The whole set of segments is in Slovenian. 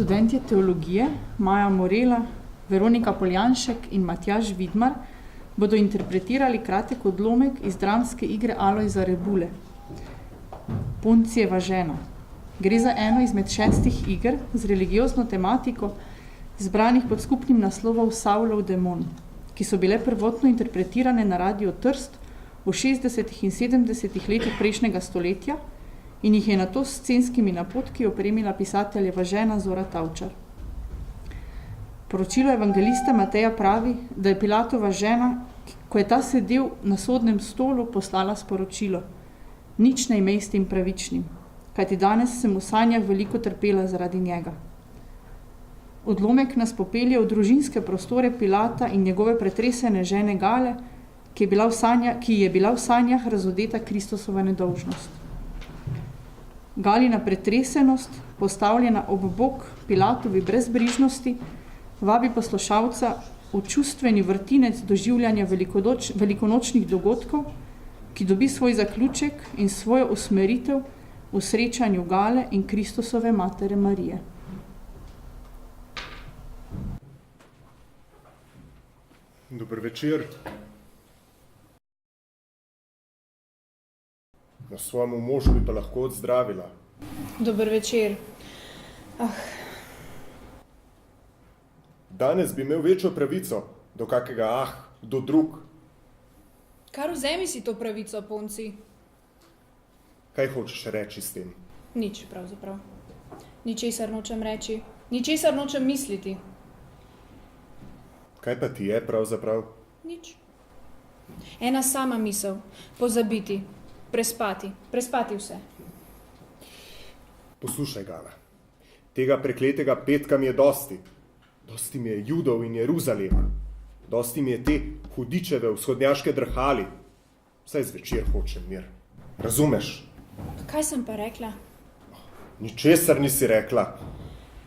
študentje teologije Maja Morela, Veronika Poljanšek in Matjaž Vidmar bodo interpretirali kratek odlomek iz dramske igre Alojza Rebule, Poncijeva žena. Gre za eno izmed 6 iger z religiozno tematiko, zbranih pod skupnim naslovom Savlov demon, ki so bile prvotno interpretirane na Radiu Trst v 60. in 70. letih prejšnjega stoletja in jih je nato s scenskimi napotki opremila pisateljeva žena Zora Tavčar. Poročilo evangelista Mateja pravi, da je Pilatova žena, ko je ta sedel na sodnem stolu, poslala sporočilo: nič ne imej s tem pravičnim, kajti danes sem v sanjah veliko trpela zaradi njega. Odlomek nas popelje v družinske prostore Pilata in njegove pretresene žene Gale, ki je bila v sanjah razodeta Kristusova nedolžnost. Galina pretresenost, postavljena ob bok Pilatovi brezbrižnosti, vabi poslušalca v čustveni vrtinec doživljanja velikonočnih dogodkov, ki dobi svoj zaključek in svojo usmeritev v srečanju Gale in Kristusove matere Marije. Dober večer. Na svojemu možu bi pa lahko odzdravila. Dober večer. Danes bi imel večjo pravico do kakega do drug. Kar vzemi si to pravico, Ponci. Kaj hočeš reči s tem? Nič, pravzaprav. Ničesar nočem reči. Ničesar nočem misliti. Kaj pa ti je pravzaprav? Nič. Ena sama misel. Pozabiti. Prespati vse. Poslušaj, Gala. Tega prekletega petka mi je dosti. Dosti mi je Judov in Jeruzalema. Dosti mi je te hudičeve vzhodnjaške drhali. Vsaj zvečer hočem mir. Razumeš? Kaj sem pa rekla? Ničesar nisi rekla.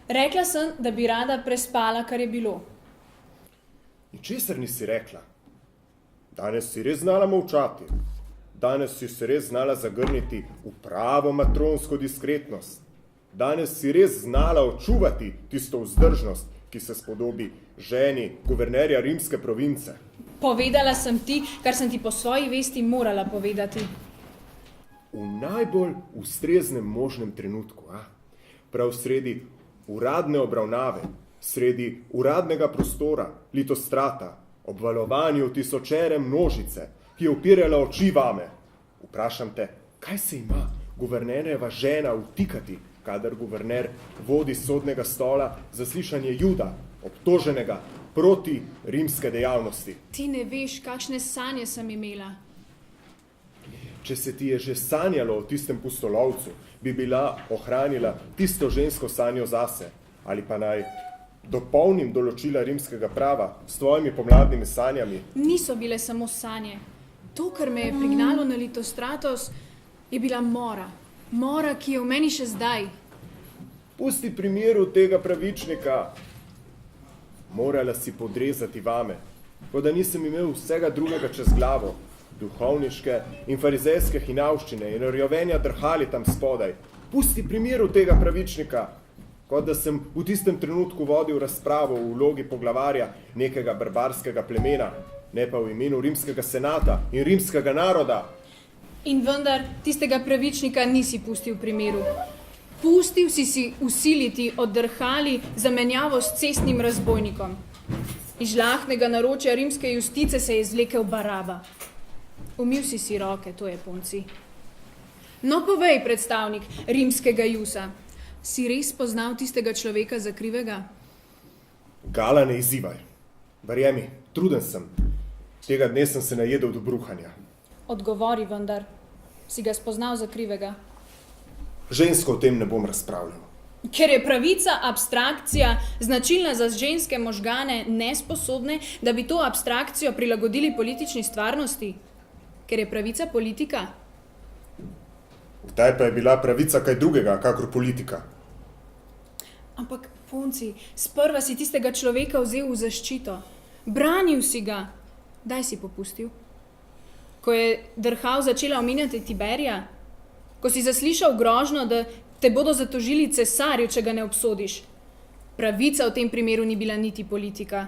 Rekla sem, da bi rada prespala, kar je bilo. Ničesar nisi rekla. Danes si res znala molčati. Danes si se res znala zagrniti v pravo matronsko diskretnost. Danes si res znala očuvati tisto vzdržnost, ki se spodobi ženi guvernerja rimske province. Povedala sem ti, kar sem ti po svoji vesti morala povedati. V najbolj ustreznem možnem trenutku, prav sredi uradne obravnave, sredi uradnega prostora, litostrata, obvalovanju tisočere množice, ki je upirala oči vame. Vprašam te, kaj se ima guvernerjeva žena vtikati, kadar guverner vodi sodnega stola zaslišanje Juda, obtoženega proti rimske dejavnosti? Ti ne veš, kakšne sanje sem imela. Če se ti je že sanjalo o tistem pustolovcu, bi bila ohranila tisto žensko sanjo zase, ali pa naj dopolnim določila rimskega prava s tvojimi pomladnimi sanjami. Niso bile samo sanje. To, kar me je prignalo na Litostratos, je bila mora. Mora, ki je v meni še zdaj. Pusti pri miru tega pravičnika. Morala si podrezati vame, ko da nisem imel vsega drugega čez glavo. Duhovniške in farizejske hinavščine in rjovenja drhali tam spodaj. Pusti pri miru tega pravičnika. Kot da sem v tistem trenutku vodil razpravo v vlogi poglavarja nekega barbarskega plemena, ne pa v imenu rimskega senata in rimskega naroda. In vendar tistega pravičnika nisi pustil pri miru. Pustil si usiliti oddrhali zamenjavo s cestnim razbojnikom. Iz žlahtnega naročja rimske justice se je izvlekel Baraba. Umil si roke, to je, Ponci. No, povej, predstavnik rimskega jusa, si res poznal tistega človeka za krivega? Gala, ne izzivaj. Verjemi, truden sem. Tega dne sem se najedel do bruhanja. Odgovori vendar, si ga spoznal za krivega? Žensko o tem ne bom razpravljal. Ker je pravica abstrakcija, značilna za ženske možgane nesposobne, da bi to abstrakcijo prilagodili politični stvarnosti? Ker je pravica politika? Kdaj pa je bila pravica kaj drugega, kakor politika? Ampak, Ponci, sprva si tistega človeka vzel v zaščito. Branil si ga. Daj si popustil. Ko je drhal začela omenjati Tiberija, ko si zaslišal grožnjo, da te bodo zatožili cesarju, če ga ne obsodiš. Pravica v tem primeru ni bila niti politika.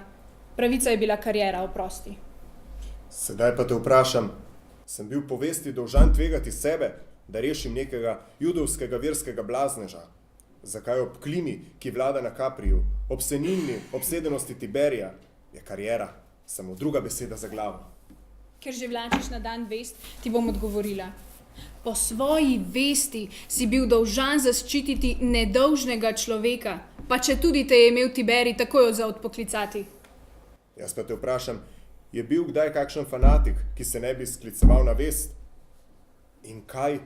Pravica je bila kariera, oprosti. Sedaj pa te vprašam, sem bil po vesti dolžan tvegati sebe, da rešim nekega judovskega verskega blazneža? Zakaj ob klimi, ki vlada na Kapriju, ob senilni obsedenosti Tiberija, je kariera samo druga beseda za glavo? Ker že vlačiš na dan vest, ti bom odgovorila. Po svoji vesti si bil dolžan zaščititi nedolžnega človeka, pa če tudi te je imel Tiberij takoj za odpoklicati. Jaz pa te vprašam, je bil kdaj kakšen fanatik, ki se ne bi skliceval na vest? In kaj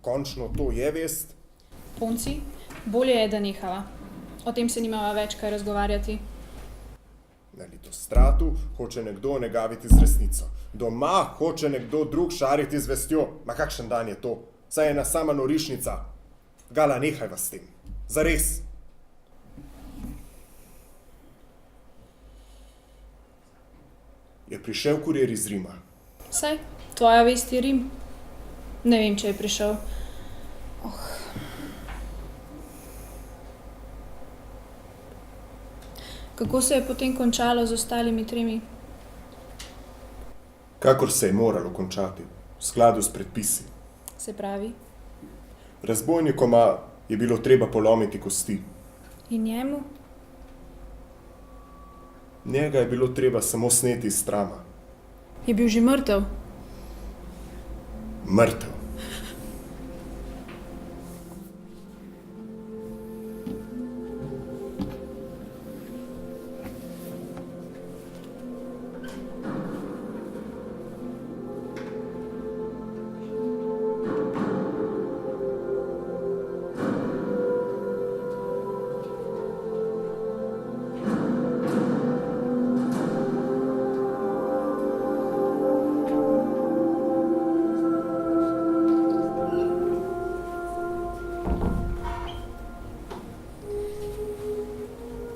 končno to je vest? Ponci, bolje je, da nehava. O tem se nimava več kaj razgovarjati. Na Litostratu hoče nekdo negaviti z resnico. Doma hoče nekdo drug šariti z vestjo. Ma kakšen dan je to? Saj je ena sama norišnica. Gala, nehajva s tem. Zares. Je prišel kurir iz Rima. Saj, tvoja vest je Rim. Ne vem, če je prišel. Kako se je potem končalo z ostalimi tremi? Kakor se je moralo končati, v skladu s predpisi. Se pravi, Razbojnikoma je bilo treba polomiti kosti. in njemu? Njega je bilo treba samo sneti iz trama. Je bil že mrtev. Mrtev.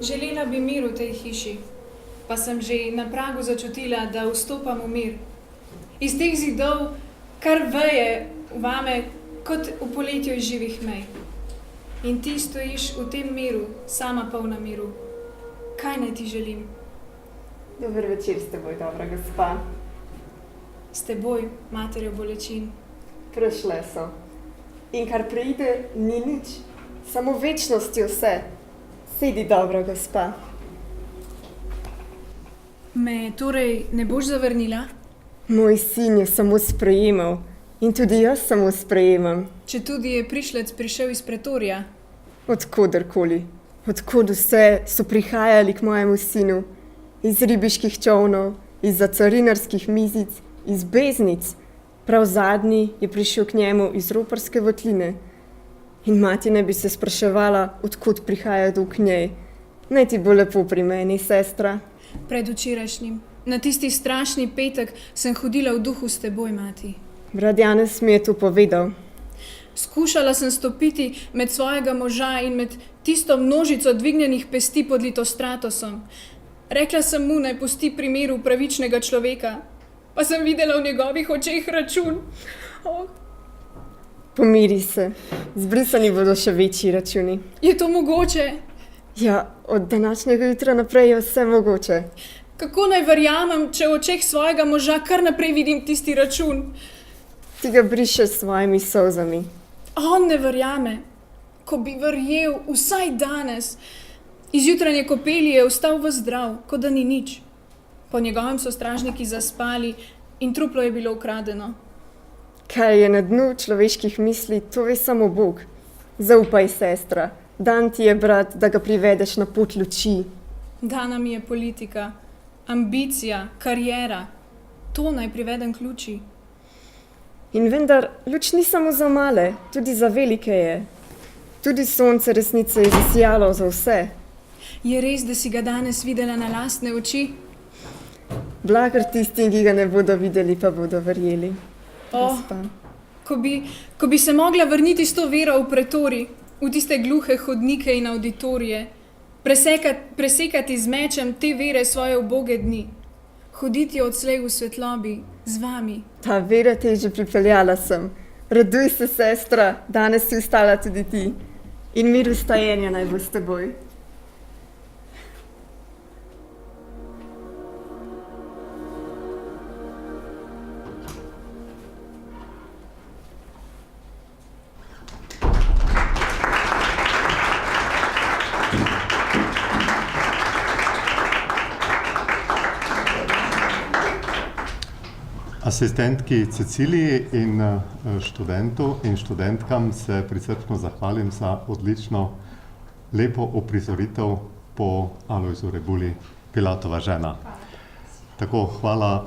Želela bi mir v tej hiši, pa sem že na pragu začutila, da vstopam v mir. Iz teh zidov kar veje vame kot v poletju iz živih mej. In ti stojiš v tem miru, sama polna miru. Kaj naj ti želim? Dober večer s teboj, dobra gospa. S teboj, materjo bolečin. Prešle so. In kar preide, ni nič. Samo večnost je vse. Sedi, dobra gospa. Me torej ne boš zavrnila? Moj sin je samo sprejemal. In tudi jaz samo sprejemam. Če tudi je prišlec prišel iz pretorija. Odkoderkoli. Odkud vse so prihajali k mojemu sinu. Iz ribiških čovnov, iz carinarskih mizic, iz beznic. Prav zadnji je prišel k njemu iz roparske votline. In mati ne bi se spraševala, odkud prihaja duh k njej. Naj ti bo lepo pri meni, sestra. Predvčerajšnjim, na tisti strašni petek, sem hodila v duhu s teboj, mati. Brat Janez mi je to povedal. Skušala sem stopiti med svojega moža in med tisto množico dvignjenih pesti pod Litostratosom. Rekla sem mu, naj pusti pri miru pravičnega človeka, pa sem videla v njegovih očeh račun. Oh, Pomiri se, zbrisani bodo še večji računi. je to mogoče? Ja, od današnjega jutra naprej je vse mogoče. Kako naj verjamem, če v očeh svojega moža kar naprej vidim tisti račun? Ti ga brišeš s svojimi solzami. On ne verjame. Ko bi verjel vsaj danes. Iz jutranje kopeli je vstal ves zdrav, kot da ni nič. Po njegovem so stražniki zaspali in truplo je bilo ukradeno. Kaj je na dnu človeških misli, to ve samo Bog. Zaupaj, sestra. Dan ti je, brat, da ga privedeš na pot luči. Dana mi je politika, ambicija, kariera. To naj privedem k luči. In vendar, luč ni samo za male, tudi za velike je. Tudi sonce resnice je zasijalo za vse. Je res, da si ga danes videla na lastne oči? Blagar tistim, ki ga ne bodo videli, pa bodo verjeli. Gospa. Ko bi se mogla vrniti s to vero v pretori, v tiste gluhe hodnike in auditorije, presekati z mečem te vere svoje uboge dni, hoditi odslej v svetlobi z vami. Ta vera te je že pripeljala sem. Raduj se, sestra, danes si vstala tudi ti. In mir vstajenja naj bo s teboj. Asistentki Ceciliji in študentu in študentkam se prisrčno zahvalim za odlično, lepo uprizoritev po Alojzu Rebuli Pilatova žena. Tako, hvala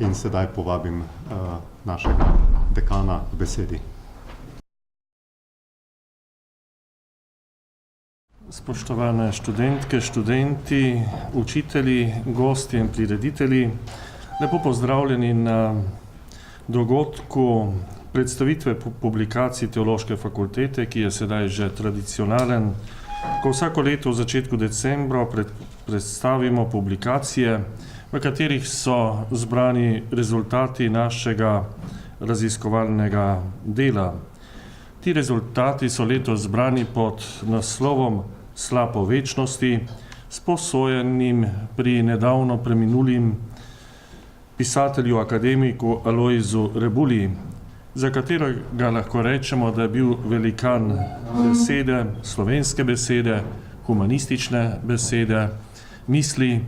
in sedaj povabim našega dekana k besedi. Spoštovane študentke, študenti, učitelji, gostje in prireditelji, lepo pozdravljeni na dogodku predstavitve publikacij Teološke fakultete, ki je sedaj že tradicionalen, ko vsako leto v začetku decembra predstavimo publikacije, v katerih so zbrani rezultati našega raziskovalnega dela. Ti rezultati so letos zbrani pod naslovom Slap o večnosti, sposojenim pri nedavno preminulim pisatelju akademiku Alojzu Rebuli, za katerega lahko rečemo, da je bil velikan besede, slovenske besede, humanistične besede, misli,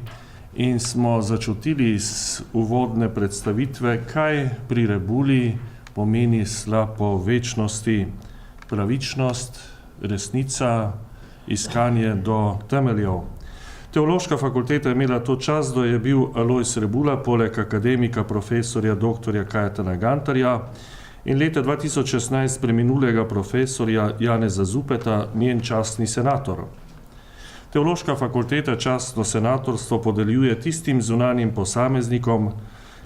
in smo začutili iz uvodne predstavitve, kaj pri Rebuli pomeni slap o večnosti, pravičnost, resnica, iskanje do temeljev. Teološka fakulteta je imela to čast, da je bil Alojz Rebula poleg akademika profesorja dr. Kajetana Gantarja in leta 2016 preminulega profesorja Janeza Zupeta njen častni senator. Teološka fakulteta častno senatorstvo podeljuje tistim zunanjim posameznikom,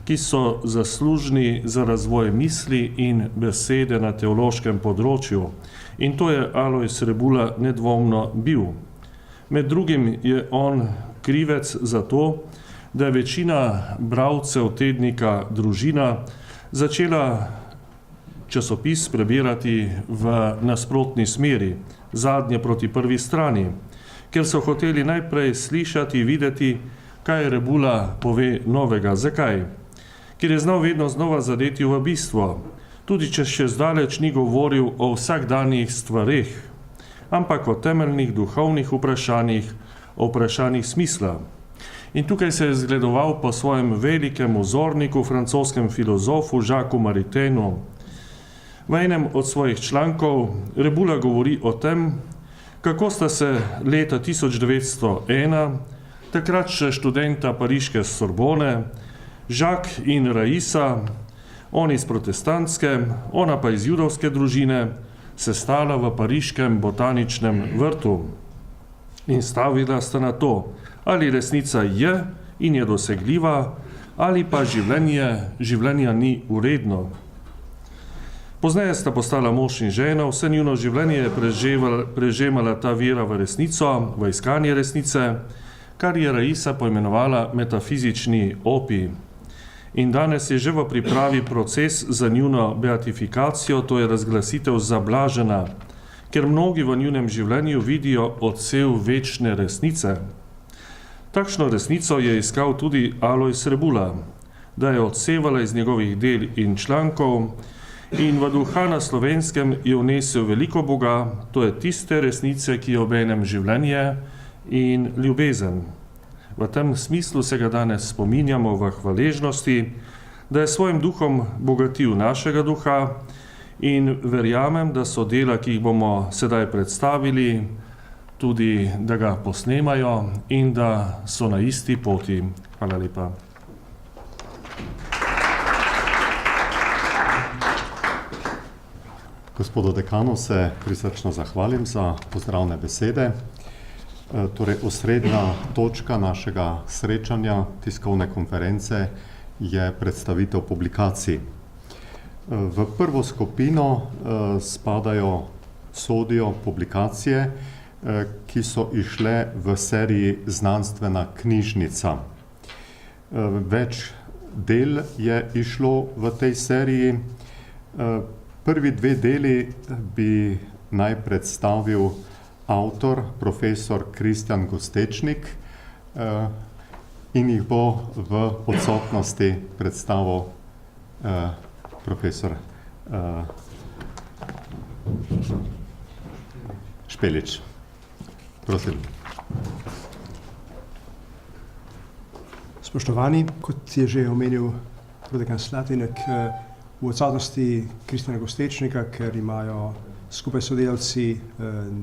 ki so zaslužni za razvoj misli in besede na teološkem področju. In to je Alojz Rebula nedvomno bil. Med drugim je on krivec za to, da je večina bralcev tednika Družina začela časopis prebirati v nasprotni smeri, zadnje proti prvi strani, ker so hoteli najprej slišati, videti, kaj Rebula pove novega. Zakaj? Ker je znal vedno znova zadeti v bistvo, tudi če še zdaleč ni govoril o vsakdanjih stvareh, ampak o temeljnih duhovnih vprašanjih, o vprašanjih smisla. In tukaj se je zgledoval po svojem velikem vzorniku, francoskem filozofu Jacquesu Maritainu. V enem od svojih člankov Rebula govori o tem, kako sta se leta 1901, takrat še študenta pariške Sorbone, Jacques in Raisa, on iz protestantske, ona pa iz judovske družine, sestala v pariškem botaničnem vrtu in stavila sta na to, ali resnica je in je dosegljiva, ali pa življenja ni uredno. Pozneje sta postala mož in žena, vse njuno življenje je prežemala ta vera v resnico, v iskanje resnice, kar je Raisa poimenovala metafizični opij. In danes je že v pripravi proces za njuno beatifikacijo, to je razglasitev za blažena, ker mnogi v njunem življenju vidijo odsev večne resnice. Takšno resnico je iskal tudi Alojz Rebula, da je odsevala iz njegovih del in člankov in v duha na Slovenskem je vnesel veliko Boga, to je tiste resnice, ki je obenem življenje in ljubezen. V tem smislu se ga danes spominjamo v hvaležnosti, da je svojim duhom bogatil našega duha in verjamem, da so dela, ki jih bomo sedaj predstavili, tudi da ga posnemajo in da so na isti poti. Hvala lepa. Gospodu dekanu se prisrčno zahvalim za pozdravne besede. Torej, osrednja točka našega srečanja, tiskovne konference, je predstavitev publikacij. V prvo skupino sodijo publikacije, ki so išle v seriji Znanstvena knjižnica. Več del je išlo v tej seriji. Prvi dve deli bi naj predstavil avtor, profesor Kristjan Gostečnik, in jih bo v odsotnosti predstavil profesor Špelič. Prosim. Spoštovani, kot je že omenil prodekan Slatinek v odsotnosti Kristjana Gostečnika, ker imajo skupaj sodelavci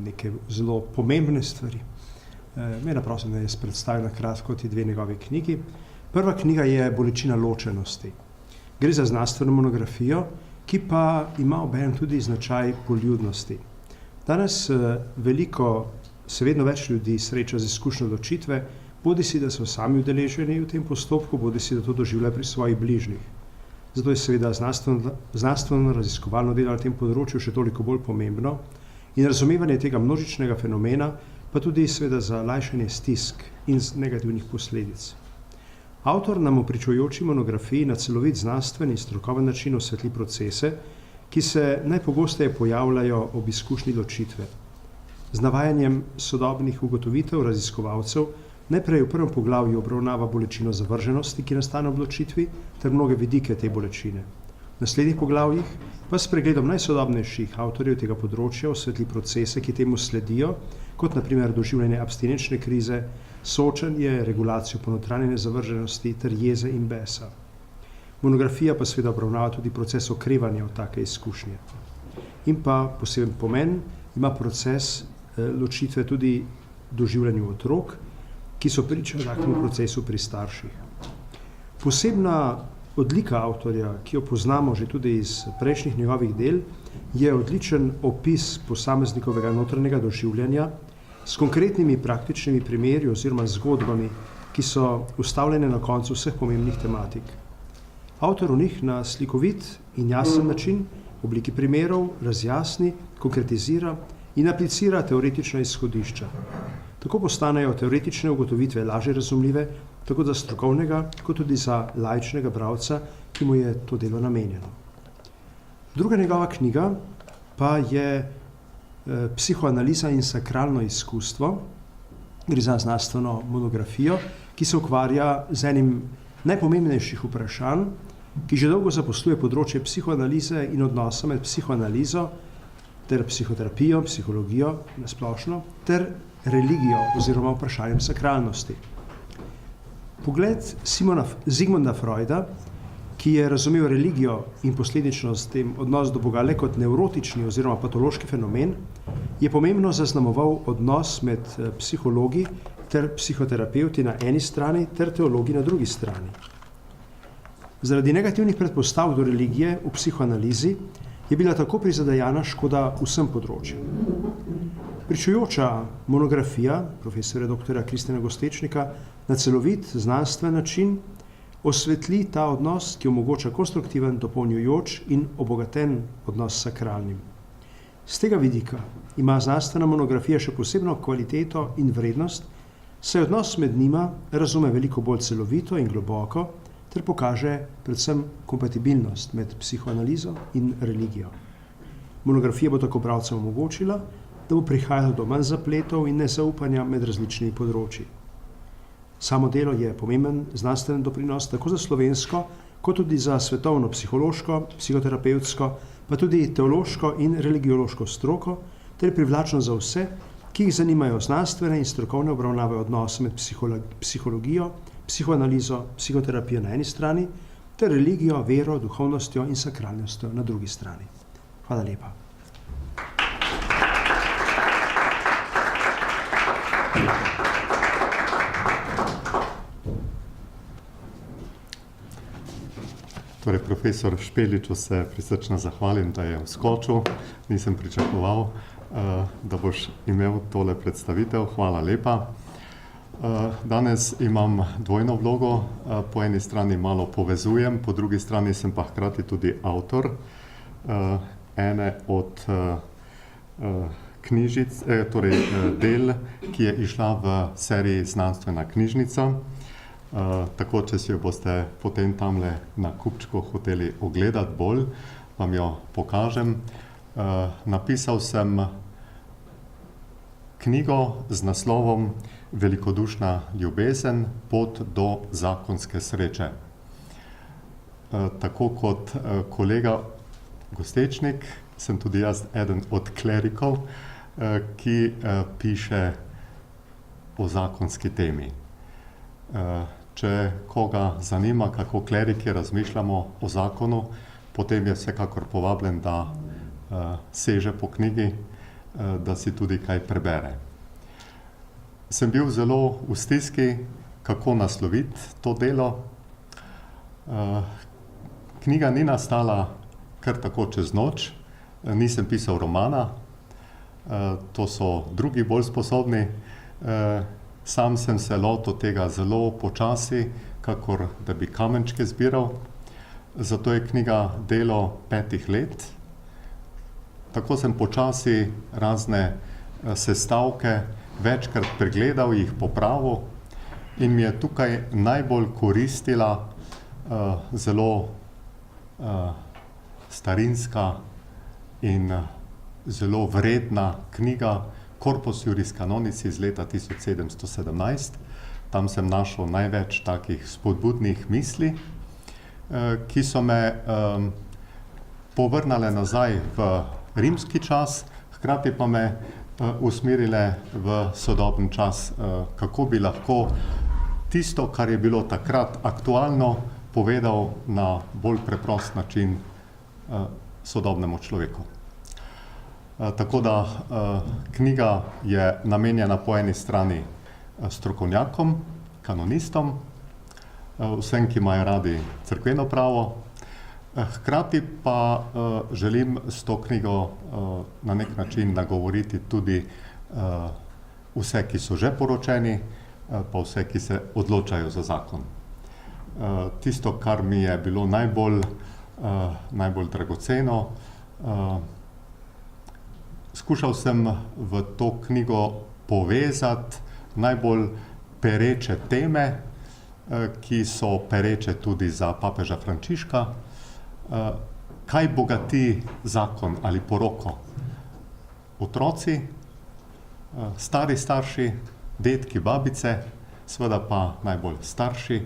neke zelo pomembne stvari. Mene prosim, da jaz predstavim na kratko ti dve njegovi knjigi. Prva knjiga je Bolečina ločenosti. Gre za znanstveno monografijo, ki pa ima obenem tudi značaj poljudnosti. Danes se vedno več ljudi sreča z izkušnjo ločitve, bodisi da so sami udeleženi v tem postopku, bodisi da to doživljajo pri svojih bližnjih. Zato je seveda znanstveno raziskovalno delo na tem področju še toliko bolj pomembno in razumevanje tega množičnega fenomena, pa tudi seveda za lajšanje stisk in negativnih posledic. Avtor nam v pričujoči monografiji na celovit znanstven in strokoven način osvetli procese, ki se najpogosteje pojavljajo ob izkušnji ločitve. Z navajanjem sodobnih ugotovitev raziskovalcev najprej v prvem poglavju obravnava bolečino zavrženosti, ki nastane ob ločitvi, ter mnoge vidike te bolečine. V naslednjih poglavjih pa s pregledom najsodobnejših avtorjev tega področja osvetli procese, ki temu sledijo, kot na primer doživljanje abstinenčne krize, soočanje, regulacijo ponotranjene zavrženosti ter jeze in besa. Monografija pa seveda obravnava tudi proces okrevanja od take izkušnje. In pa poseben pomen ima proces ločitve tudi doživljanju otrok, ki so priča takemu procesu pri starših. Posebna odlika avtorja, ki jo poznamo že tudi iz prejšnjih njegovih del, je odličen opis posameznikovega notranjega doživljanja s konkretnimi praktičnimi primeri oziroma zgodbami, ki so ustavljene na koncu vseh pomembnih tematik. Avtor v njih na slikovit in jasen način v obliki primerov razjasni, konkretizira in aplicira teoretična izhodišča. Tako postanejo teoretične ugotovitve lažje razumljive, tako za strokovnega, kot tudi za laičnega bralca, ki mu je to delo namenjeno. Druga njegova knjiga pa je Psihoanaliza in sakralno izkustvo. Gre za znanstveno monografijo, ki se ukvarja z enim najpomembnejših vprašanj, ki že dolgo zaposluje področje psihoanalize in odnosa med psihoanalizo ter psihoterapijo, psihologijo na splošno, ter religijo oziroma vprašanjem sakralnosti. Pogled Sigmunda Freuda, ki je razumel religijo in posledično s tem odnos do Boga le kot nevrotični oziroma patološki fenomen, je pomembno zaznamoval odnos med psihologi ter psihoterapevti na eni strani ter teologi na drugi strani. Zaradi negativnih predpostav do religije v psihoanalizi je bila tako prizadejana škoda vsem področjem. Pričujoča monografija profesorja dr. Kristjana Gostečnika na celovit znanstven način osvetli ta odnos, ki omogoča konstruktiven, dopolnjujoč in obogaten odnos s sakralnim. Z tega vidika ima znanstvena monografija še posebno kvaliteto in vrednost, saj odnos med njima razume veliko bolj celovito in globoko ter pokaže predvsem kompatibilnost med psihoanalizo in religijo. Monografija bo tako bralcem omogočila, da bo prihajalo do manj zapletov in nezaupanja med različnimi področji. Samo delo je pomemben znanstven doprinos tako za slovensko, kot tudi za svetovno psihološko, psihoterapevtsko, pa tudi teološko in religiološko stroko, ter privlačno za vse, ki jih zanimajo znanstvene in strokovne obravnave odnosa med psihologijo, psihoanalizo, psihoterapijo na eni strani, ter religijo, vero, duhovnostjo in sakralnostjo na drugi strani. Hvala lepa. Torej, profesor Špeliču se prisrčno zahvalim, da je vskočil. Nisem pričakoval, da boš imel tole predstavitev. Hvala lepa. Danes imam dvojno vlogo. Po eni strani malo povezujem, po drugi strani sem pa hkrati tudi avtor ene od knjižic, torej del, ki je išla v seriji Znanstvena knjižnica. Tako, če si jo boste potem tamle na kupčku hoteli ogledati bolj, vam jo pokažem. Napisal sem knjigo z naslovom Velikodušna ljubezen, pot do zakonske sreče. Tako kot kolega Gostečnik, sem tudi jaz eden od klerikov, ki piše o zakonski temi. če koga zanima, kako kleriki razmišljamo o zakonu, potem je vsekakor povabljen, da seže po knjigi, da si tudi kaj prebere. Sem bil zelo v stiski, kako nasloviti to delo. Knjiga ni nastala kar tako čez noč, nisem pisal romana, to so drugi bolj sposobni. Sam sem se lotil tega zelo počasi, kakor da bi kamenčke zbiral. Zato je knjiga delo 5 let. Tako sem počasi razne sestavke večkrat pregledal, jih popravil in mi je tukaj najbolj koristila zelo starinska in zelo vredna knjiga Corpus Juris Canonis iz leta 1717. Tam sem našel največ takih spodbudnih misli, ki so me povrnale nazaj v rimski čas, hkrati pa me usmerile v sodoben čas, kako bi lahko tisto, kar je bilo takrat aktualno, povedal na bolj preprost način sodobnemu človeku. Tako da knjiga je namenjena po eni strani strokovnjakom, kanonistom, vsem, ki imajo radi cerkveno pravo, hkrati pa želim s to knjigo na nek način nagovoriti tudi vse, ki so že poročeni, pa vse, ki se odločajo za zakon. Tisto, kar mi je bilo najbolj dragoceno, skušal sem v to knjigo povezati najbolj pereče teme, ki so pereče tudi za papeža Frančiška. Kaj bogati zakon ali poroko? Otroci, stari starši, dedki, babice, seveda pa najbolj starši,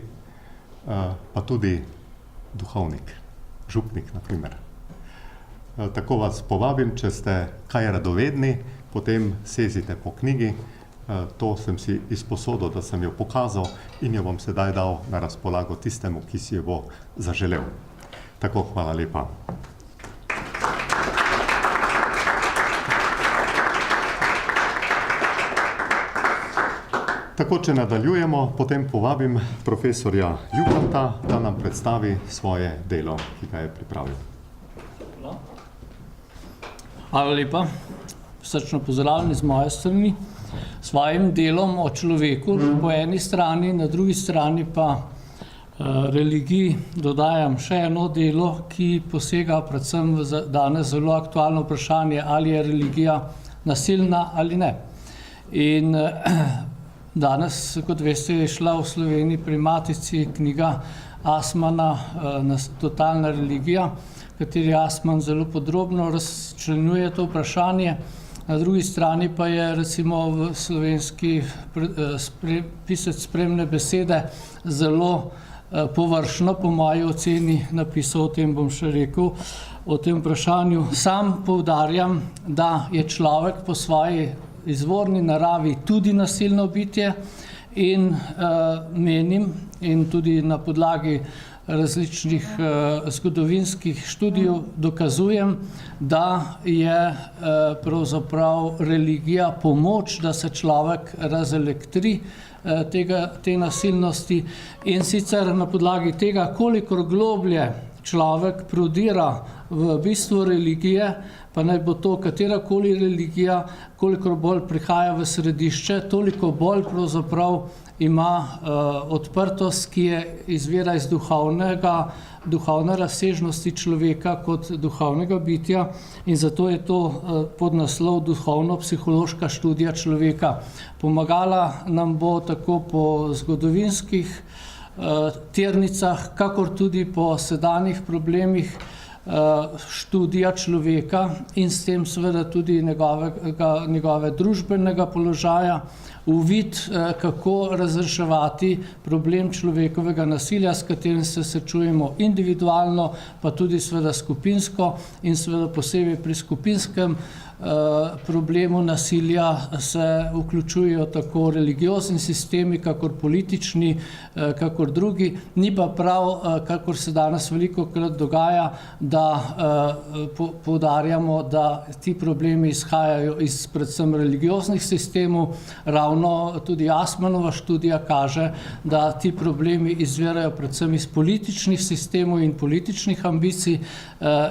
pa tudi duhovnik, župnik, na primer. Tako vas povabim, če ste kaj radovedni, potem sezite po knjigi. To sem si izposodil, da sem jo pokazal in jo bom sedaj dal na razpolago tistemu, ki si jo bo zaželel. Tako, hvala lepa. Tako, če nadaljujemo, potem povabim profesorja Jukanta, da nam predstavi svoje delo, ki ga je pripravil. Hvala lepa. Srčno pozdravljeni z moje strani. Svojim delom o človeku po eni strani, na drugi strani pa religiji dodajam še eno delo, ki posega predvsem v danes zelo aktualno vprašanje, ali je religija nasilna ali ne. In danes, kot veste, je šla v Sloveniji pri Matici knjiga Assmanna Totalna religija, kateri Assmann zelo podrobno razčlenjuje to vprašanje. Na drugi strani pa je recimo v slovenski pisec spremne besede zelo površno, po moji oceni, napisal, o tem bom še rekel, o tem vprašanju. Sam poudarjam, da je človek po svoji izvorni naravi tudi nasilno bitje in menim in tudi na podlagi različnih zgodovinskih študijev dokazujem, da je pravzaprav religija pomoč, da se človek razelektri te nasilnosti in sicer na podlagi tega, kolikor globlje človek prodira v bistvo religije, pa naj bo to katerakoli religija, kolikor bolj prihaja v središče, toliko bolj pravzaprav ima odprtost, ki je izvira iz duhovne razsežnosti človeka kot duhovnega bitja in zato je to podnaslov duhovno-psihološka študija človeka. Pomagala nam bo tako po zgodovinskih tirnicah, kakor tudi po sedanjih problemih študija človeka in s tem seveda tudi njegove družbenega položaja uvid, kako razreševati problem človekovega nasilja, s katerim se srečujemo individualno, pa tudi seveda skupinsko in seveda posebej pri skupinskem problemu nasilja se vključujejo tako religiozni sistemi, kakor politični, kakor drugi. Ni pa prav, kakor se danes velikokrat dogaja, da poudarjamo, da ti problemi izhajajo iz predvsem religioznih sistemov. Ravno tudi Assmannova študija kaže, da ti problemi izvirajo predvsem iz političnih sistemov in političnih ambicij.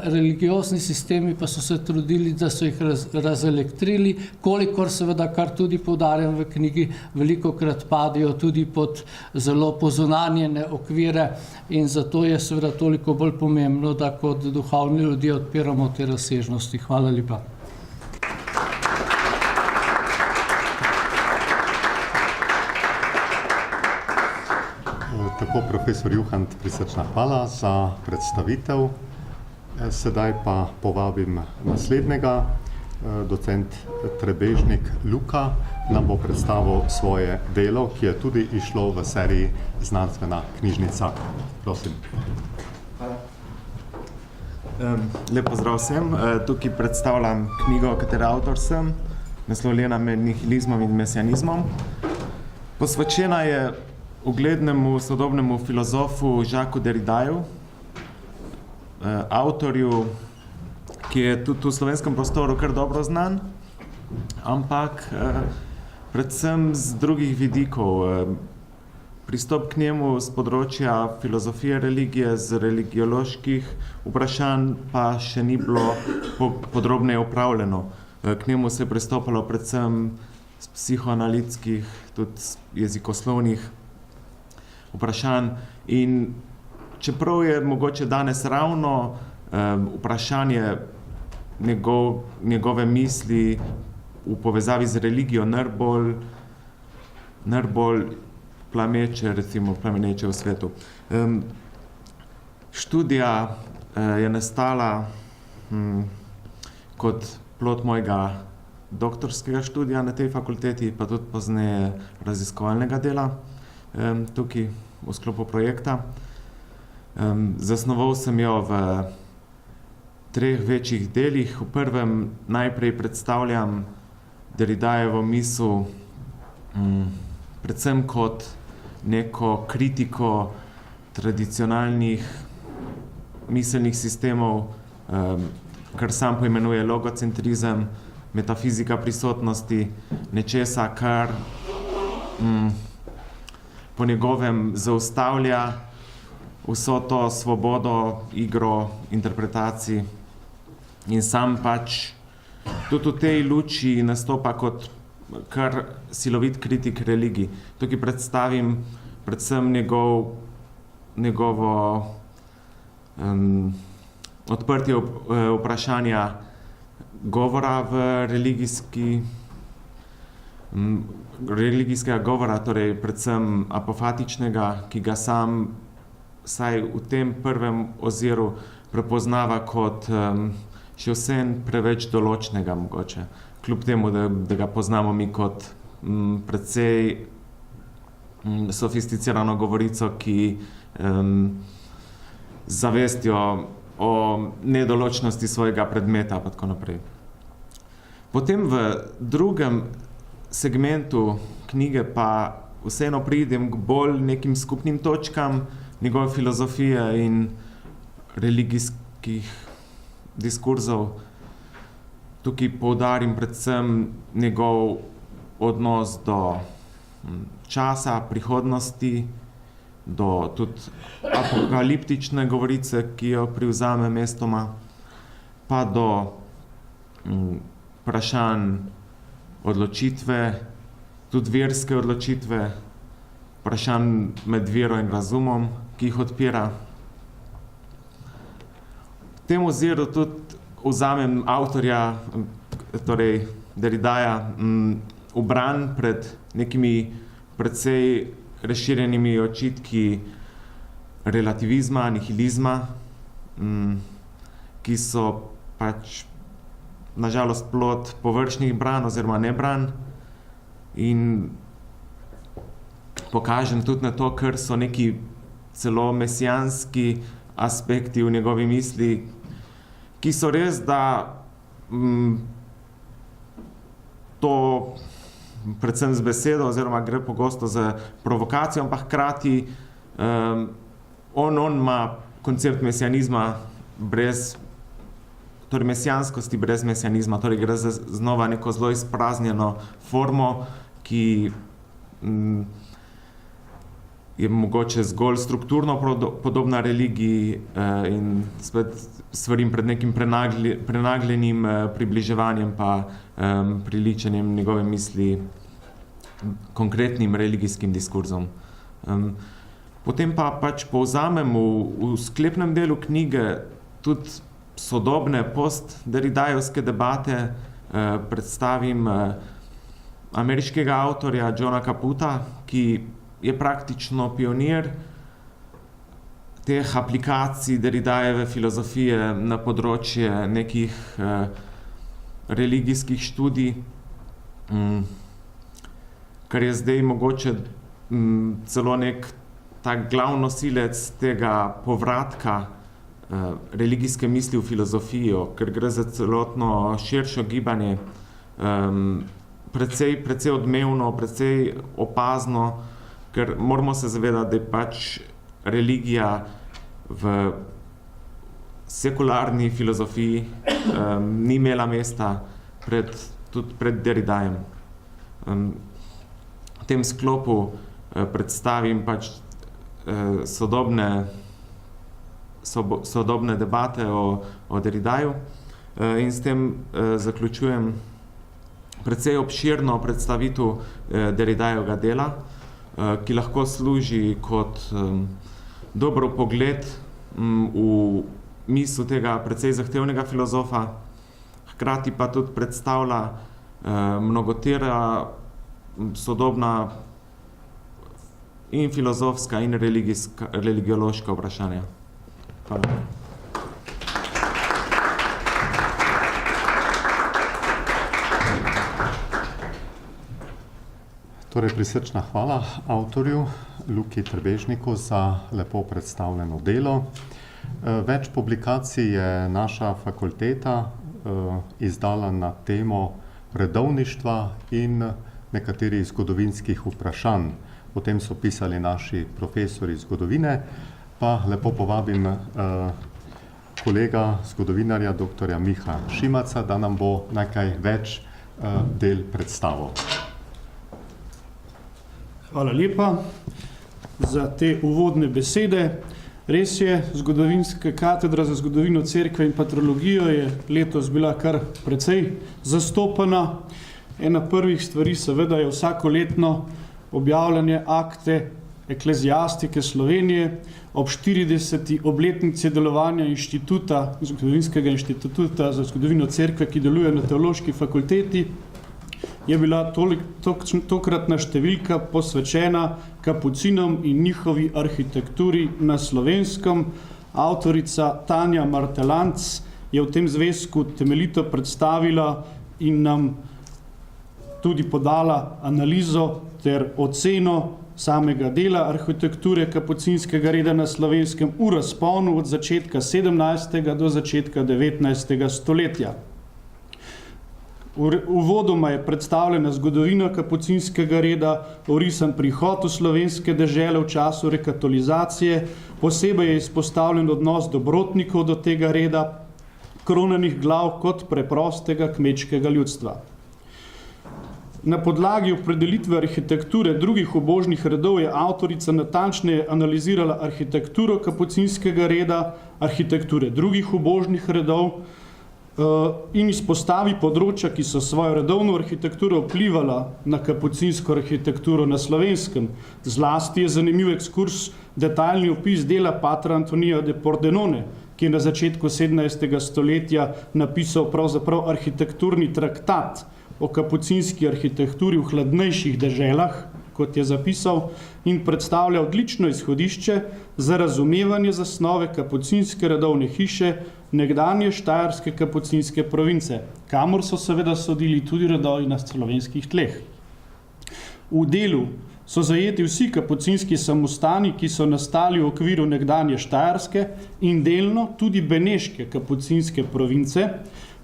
Religiozni sistemi pa so se trudili, da so jih razelektrili, kolikor seveda, kar tudi poudarjam v knjigi, velikokrat padajo tudi pod zelo pozunanjene okvire in zato je seveda toliko bolj pomembno, da kot duhovni ljudje odpiramo te razsežnosti. Hvala lepa. Tako, profesor Juhant, prisrčna hvala za predstavitev. Sedaj pa povabim naslednjega. Docent Trebežnik Luka nam bo predstavil svoje delo, ki je tudi išlo v seriji Znanstvena knjižnica. Prosim. Hvala. Lep pozdrav vsem. Tukaj predstavljam knjigo, katere avtor sem, naslovljena Med nihilizmom in mesianizmom. Posvečena je uglednemu sodobnemu filozofu Jacques Derridaju, avtorju, ki je tudi v slovenskem prostoru kar dobro znan, ampak predvsem z drugih vidikov. Pristop k njemu z področja filozofije religije, z religioloških vprašanj pa še ni bilo podrobneje opravljeno. K njemu se je pristopalo predvsem z psihoanalitskih, tudi jezikoslovnih vprašanj. In čeprav je mogoče danes ravno vprašanje njegove misli v povezavi z religijo najbolj plameče, recimo plameneče v svetu. Študija je nastala kot plod mojega doktorskega študija na tej fakulteti, pa tudi pozneje raziskovalnega dela tukaj v sklopu projekta. Zasnoval sem jo v 3 večjih delih. V prvem najprej predstavljam Derridajevo misel predvsem kot neko kritiko tradicionalnih miselnih sistemov, kar sam poimenuje logocentrizem, metafizika prisotnosti, nečesa, kar po njegovem zaustavlja vso to svobodo, igro, interpretacij. In sam pač tudi v tej luči nastopa kot kar silovit kritik religij. Tukaj predstavim predvsem njegovo odprtje vprašanja govora v religijskega govora, torej predvsem apofatičnega, ki ga sam vsaj v tem prvem oziru prepoznava kot še vsem preveč določnega mogoče. Kljub temu, da ga poznamo mi kot precej sofisticirano govorico, ki zavestjo o nedoločnosti svojega predmeta pa tako naprej. Potem v drugem segmentu knjige pa vseeno pridem k bolj nekim skupnim točkam njegove filozofije in religijskih diskurzov. Tukaj poudarim predvsem njegov odnos do časa, prihodnosti, do tudi apokaliptične govorice, ki jo privzame mestoma, pa do vprašanj odločitve, tudi verske odločitve, vprašanj med vero in razumom, ki jih odpira. V tem oziru tudi vzamem avtorja, torej Derridaja, v bran pred nekimi precej razširjenimi očitki relativizma, nihilizma, ki so pač nažalost plod površnih bran oziroma nebran. in pokažem tudi na to, ker so neki celo mesijanski aspekti v njegovi misli, ki so res, da to predvsem z besedo oziroma gre pogosto za provokacijo, ampak hkrati on ima koncept mesijanizma brez, torej mesijanskosti brez mesijanizma, torej gre za znova neko zelo izpraznjeno formo, ki je mogoče zgolj strukturno podobna religiji in spet stvarim pred nekim prenagljenim približevanjem pa priličanjem njegove misli konkretnim religijskim diskurzom. Potem pa pač povzamem v sklepnem delu knjige tudi sodobne post-deridajevske debate, predstavim ameriškega avtorja Johna Caputa, ki je praktično pionir teh aplikacij Derridajeve filozofije na področje nekih religijskih študij, kar je zdaj mogoče celo nek tak glavni nosilec tega povratka religijske misli v filozofijo, ker gre za celotno širšo gibanje, precej odmevno, precej opazno, ker moramo se zavedati, da je pač religija v sekularni filozofiji ni imela mesta tudi pred Derridajem. V tem sklopu predstavim pač sodobne debate o Derridaju in s tem zaključujem precej obširno predstavitev Derridajevega dela, ki lahko služi kot dober pogled v misel tega precej zahtevnega filozofa, hkrati pa tudi predstavlja mnogotera sodobna in filozofska in religiološka vprašanja. Hvala. Torej, prisrčna hvala avtorju Luki Trbežniku za lepo predstavljeno delo. Več publikacij je naša fakulteta izdala na temo redovništva in nekaterih zgodovinskih vprašanj. O tem so pisali naši profesori zgodovine, pa lepo povabim kolega zgodovinarja dr. Miha Šimaca, da nam bo nekaj več del predstavil. Hvala lepa za te uvodne besede. Res je, zgodovinska katedra za zgodovino cerkve in patrologijo je letos bila kar precej zastopana. Ena prvih stvari seveda je vsakoletno objavljanje akte Ekleziastike Slovenije ob 40. obletnici delovanja inštituta, zgodovinskega inštituta za zgodovino cerkve, ki deluje na Teološki fakulteti, je bila tokratna številka posvečena kapucinom in njihovi arhitekturi na Slovenskem. Avtorica Tanja Martelanc je v tem zvezku temeljito predstavila in nam tudi podala analizo ter oceno samega dela arhitekture kapucinskega reda na Slovenskem v razponu od začetka 17. do začetka 19. stoletja. Uvodoma je predstavljena zgodovina kapucinskega reda, orisan prihod v slovenske dežele v času rekatolizacije, posebej je izpostavljen odnos dobrotnikov do tega reda, kronanih glav kot preprostega kmečkega ljudstva. Na podlagi opredelitve arhitekture drugih ubožnih redov je avtorica natančneje analizirala arhitekturo kapucinskega reda, arhitekture drugih ubožnih redov in izpostavi področja, ki so svojo redovno arhitekturo vplivala na kapucinsko arhitekturo na Slovenskem. Zlasti je zanimiv ekskurs detaljni opis dela patra Antonija de Pordenone, ki je na začetku 17. stoletja napisal pravzaprav arhitekturni traktat o kapucinski arhitekturi v hladnejših deželah, kot je zapisal, in predstavlja odlično izhodišče za razumevanje zasnove kapucinske redovne hiše nekdanje štajerske kapucinske province, kamor so seveda sodili tudi redovi na slovenskih tleh. V delu so zajeti vsi kapucinski samostani, ki so nastali v okviru nekdanje Štajerske in delno tudi beneške kapucinske province,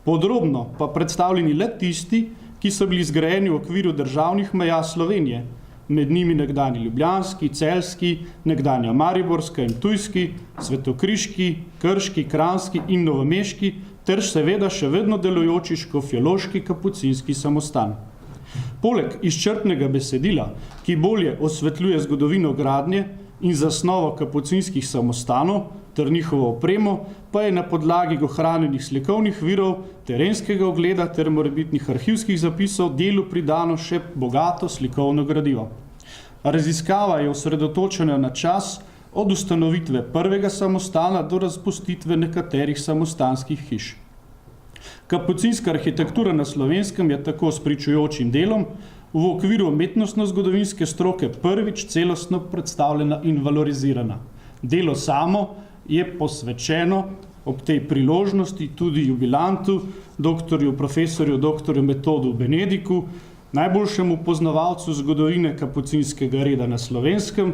podrobno pa predstavljeni le tisti, ki so bili zgrajeni v okviru državnih meja Slovenije, med njimi nekdanji ljubljanski, celjski, nekdanja mariborska in tujski, svetokriški, krški, kranjski in novomeški, ter seveda še vedno delujoči škofjeloški kapucinski samostan. Poleg izčrpnega besedila, ki bolje osvetljuje zgodovino gradnje in zasnovo kapucinskih samostanov ter njihovo opremo, pa je na podlagi ohranjenih slikovnih virov, terenskega ogleda ter morebitnih arhivskih zapisov delu pridano še bogato slikovno gradivo. Raziskava je osredotočena na čas od ustanovitve prvega samostana do razpustitve nekaterih samostanskih hiš. Kapucinska arhitektura na Slovenskem je tako s pričujočim delom v okviru umetnostno-zgodovinske stroke prvič celostno predstavljena in valorizirana. Delo samo je posvečeno ob tej priložnosti tudi jubilantu, profesorju doktorju Metodu Benediku, najboljšemu poznavalcu zgodovine kapucinskega reda na Slovenskem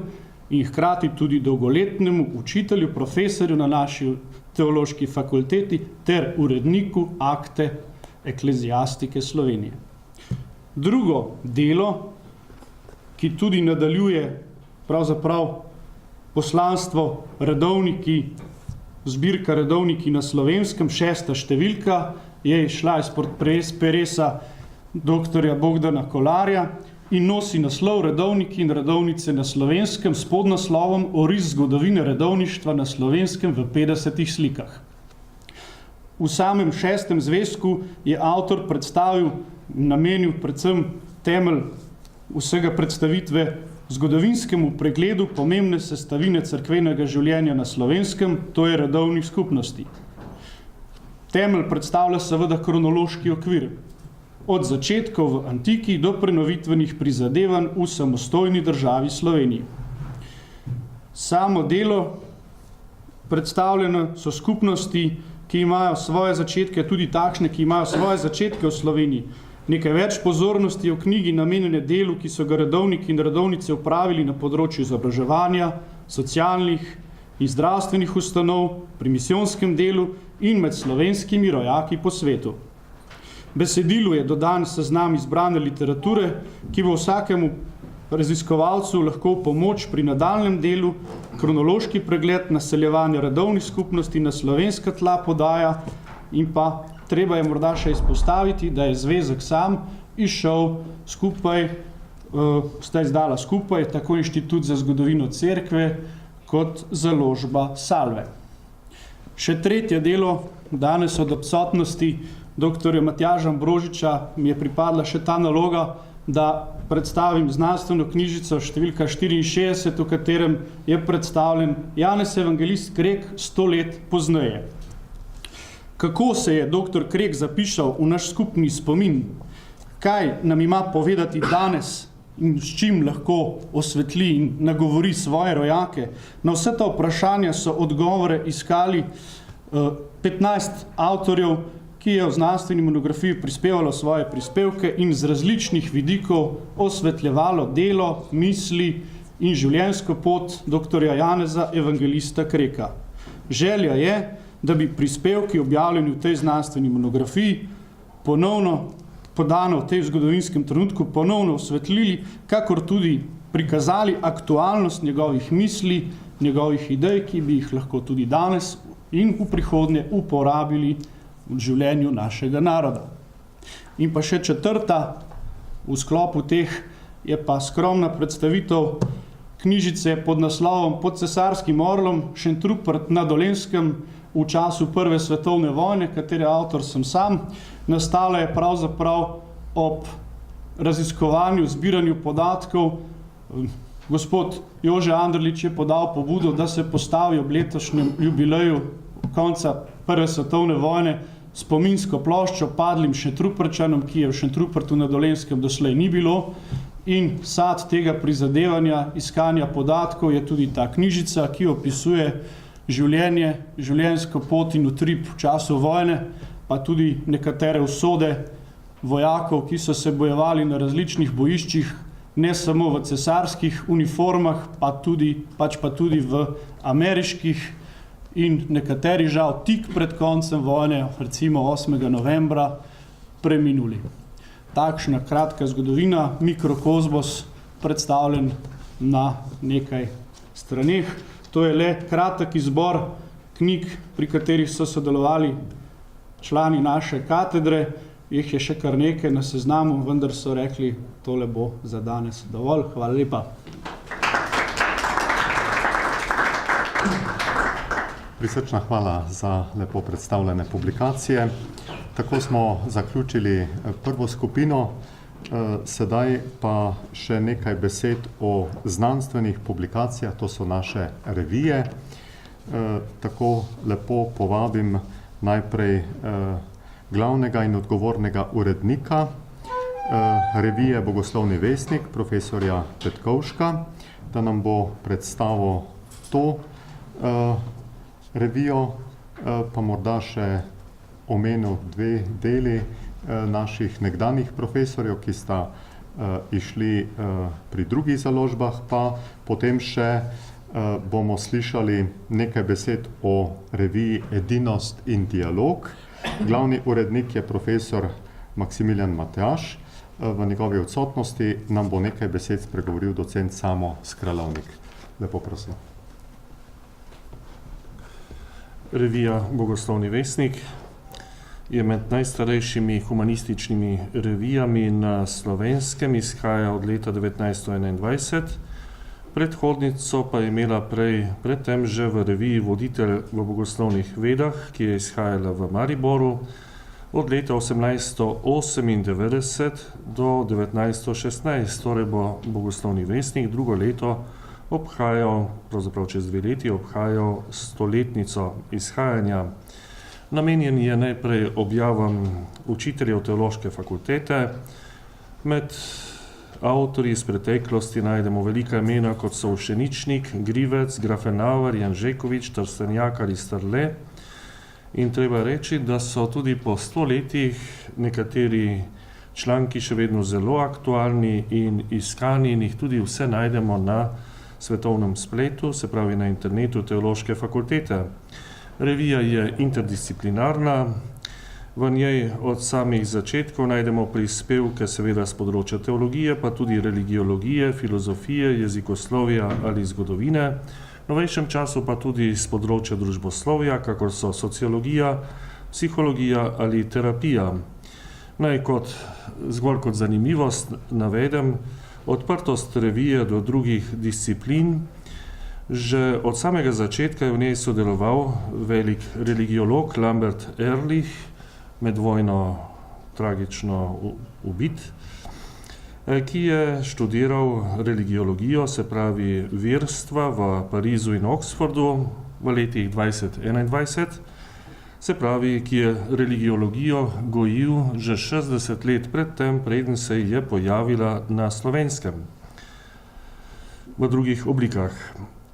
in hkrati tudi dolgoletnemu učitelju, profesorju na naši teološki fakulteti ter uredniku Akte ekleziastike Slovenije. Drugo delo, ki tudi nadaljuje pravzaprav poslanstvo redovniki, zbirka Redovniki na Slovenskem, 6. številka, je šla izpod peresa doktorja Bogdana Kolarja in nosi naslov Redovniki in redovnice na Slovenskem s podnaslovom Oris zgodovine redovništva na Slovenskem v 50 slikah. V samem 6. zvezku je avtor predstavil, namenil predvsem temelj vsega predstavitve zgodovinskemu pregledu pomembne sestavine cerkvenega življenja na Slovenskem, to je redovnih skupnosti. Temelj predstavlja seveda kronološki okvir, od začetkov v antiki do prenovitvenih prizadevanj v samostojni državi Sloveniji. Samo delo predstavljene so skupnosti, ki imajo svoje začetke, tudi takšne, ki imajo svoje začetke v Sloveniji. Nekaj več pozornosti je v knjigi namenjene delu, ki so ga redovniki in redovnice upravili na področju izobraževanja, socialnih in zdravstvenih ustanov, pri misijonskem delu in med slovenskimi rojaki po svetu. Besedilu je dodan seznam izbrane literature, ki bo vsakemu raziskovalcu lahko v pomoč pri nadaljnjem delu, kronološki pregled naseljevanja redovnih skupnosti na slovenska tla podaja in pa treba je morda še izpostaviti, da je zvezek sam izšel skupaj, sta izdala skupaj tako Inštitut za zgodovino cerkve kot založba Salve. Še tretje delo, danes od odsotnosti dr. Matjaža Ambrožiča mi je pripadla še ta naloga, da predstavim znanstveno knjižico številka 64, v katerem je predstavljen Janez Evangelist Krek 100 let pozneje. Kako se je dr. Krek zapišal v naš skupni spomin, kaj nam ima povedati danes in s čim lahko osvetli in nagovori svoje rojake. Na vse ta vprašanja so odgovore iskali 15 avtorjev, ki je v znanstveni monografiji prispevalo svoje prispevke in z različnih vidikov osvetljevalo delo, misli in življenjsko pot dr. Janeza Evangelista Kreka. Želja je, da bi prispevki objavljeni v tej znanstveni monografiji ponovno podano v tej zgodovinskem trenutku ponovno osvetlili, kakor tudi prikazali aktualnost njegovih misli, njegovih idej, ki bi jih lahko tudi danes in v prihodnje uporabili v življenju našega naroda. In pa še četrta, v sklopu teh je pa skromna predstavitev knjižice pod naslovom Pod cesarskim orlom Šentrupert na Dolenjskem v času Prve svetovne vojne, katere avtor sem sam. Nastala je pravzaprav ob raziskovanju, zbiranju podatkov. Gospod Jože Anderlič je podal pobudo, da se postavi ob letošnjem jubileju konca Prve svetovne vojne spominsko ploščo padlim Šentruperčanom, ki je v Šentrupertu na Dolenjskem doslej ni bilo. In sad tega prizadevanja, iskanja podatkov je tudi ta knjižica, ki opisuje življenje, življenjsko pot in utrip v času vojne, pa tudi nekatere usode vojakov, ki so se bojevali na različnih bojiščih ne samo v cesarskih uniformah, pač pa tudi v ameriških in nekateri žal tik pred koncem vojne, recimo 8. novembra, preminuli. Takšna kratka zgodovina, mikrokozmos, predstavljen na nekaj straneh. To je le kratek izbor knjig, pri katerih so sodelovali člani naše katedre. Jih je še kar nekaj na seznamu, vendar so rekli, tole bo za danes dovolj. Hvala lepa. Prisrčna hvala za lepo predstavljene publikacije. Tako smo zaključili prvo skupino, sedaj pa še nekaj besed o znanstvenih publikacijah, to so naše revije. Tako lepo povabim najprej glavnega in odgovornega urednika revije Bogoslovni vestnik, profesorja Petkovška, da nam bo predstavil to revijo, pa morda še omenil dve deli naših nekdanjih profesorjev, ki sta išli pri drugih založbah, pa potem še bomo slišali nekaj besed o reviji Edinost in dialog. Glavni urednik je profesor Maksimilijan Matjaž. V njegovi odsotnosti nam bo nekaj besed spregovoril docent Samo Skralovnik. Lepo prosim. Revija Bogoslovni vestnik je med najstarejšimi humanističnimi revijami na Slovenskem, izhaja od leta 1921. Predhodnico pa je imela predtem že v reviji Voditelj v bogoslovnih vedah, ki je izhajala v Mariboru od leta 1898 do 1916, torej bo Bogoslovni vestnik drugo leto obhajal, pravzaprav čez 2 leti, obhajal 100-letnico izhajanja. Namenjen je najprej objavam učiteljev teološke fakultete. Med avtorji iz preteklosti najdemo velika imena, kot so Ušeničnik, Grivec, Grafenauer, Janžekovič, Trstenjak ali Strle. In treba reči, da so tudi po 100 letih nekateri članki še vedno zelo aktualni in iskani in jih tudi vse najdemo na svetovnem spletu, se pravi na internetu teološke fakultete. Revija je interdisciplinarna, v njej od samih začetkov najdemo prispevke seveda z področja teologije, pa tudi religiologije, filozofije, jezikoslovja ali zgodovine, v novejšem času pa tudi z področja družboslovja, kakor so sociologija, psihologija ali terapija. Naj zgolj kot zanimivost navedem odprtost revije do drugih disciplin. Že od samega začetka je v njej sodeloval velik religiolog Lambert Ehrlich, med vojno tragično ubit, ki je študiral religiologijo, se pravi verstva v Parizu in Oxfordu v letih 2021, se pravi, ki je religiologijo gojil že 60 let predtem, preden se je pojavila na Slovenskem v drugih oblikah.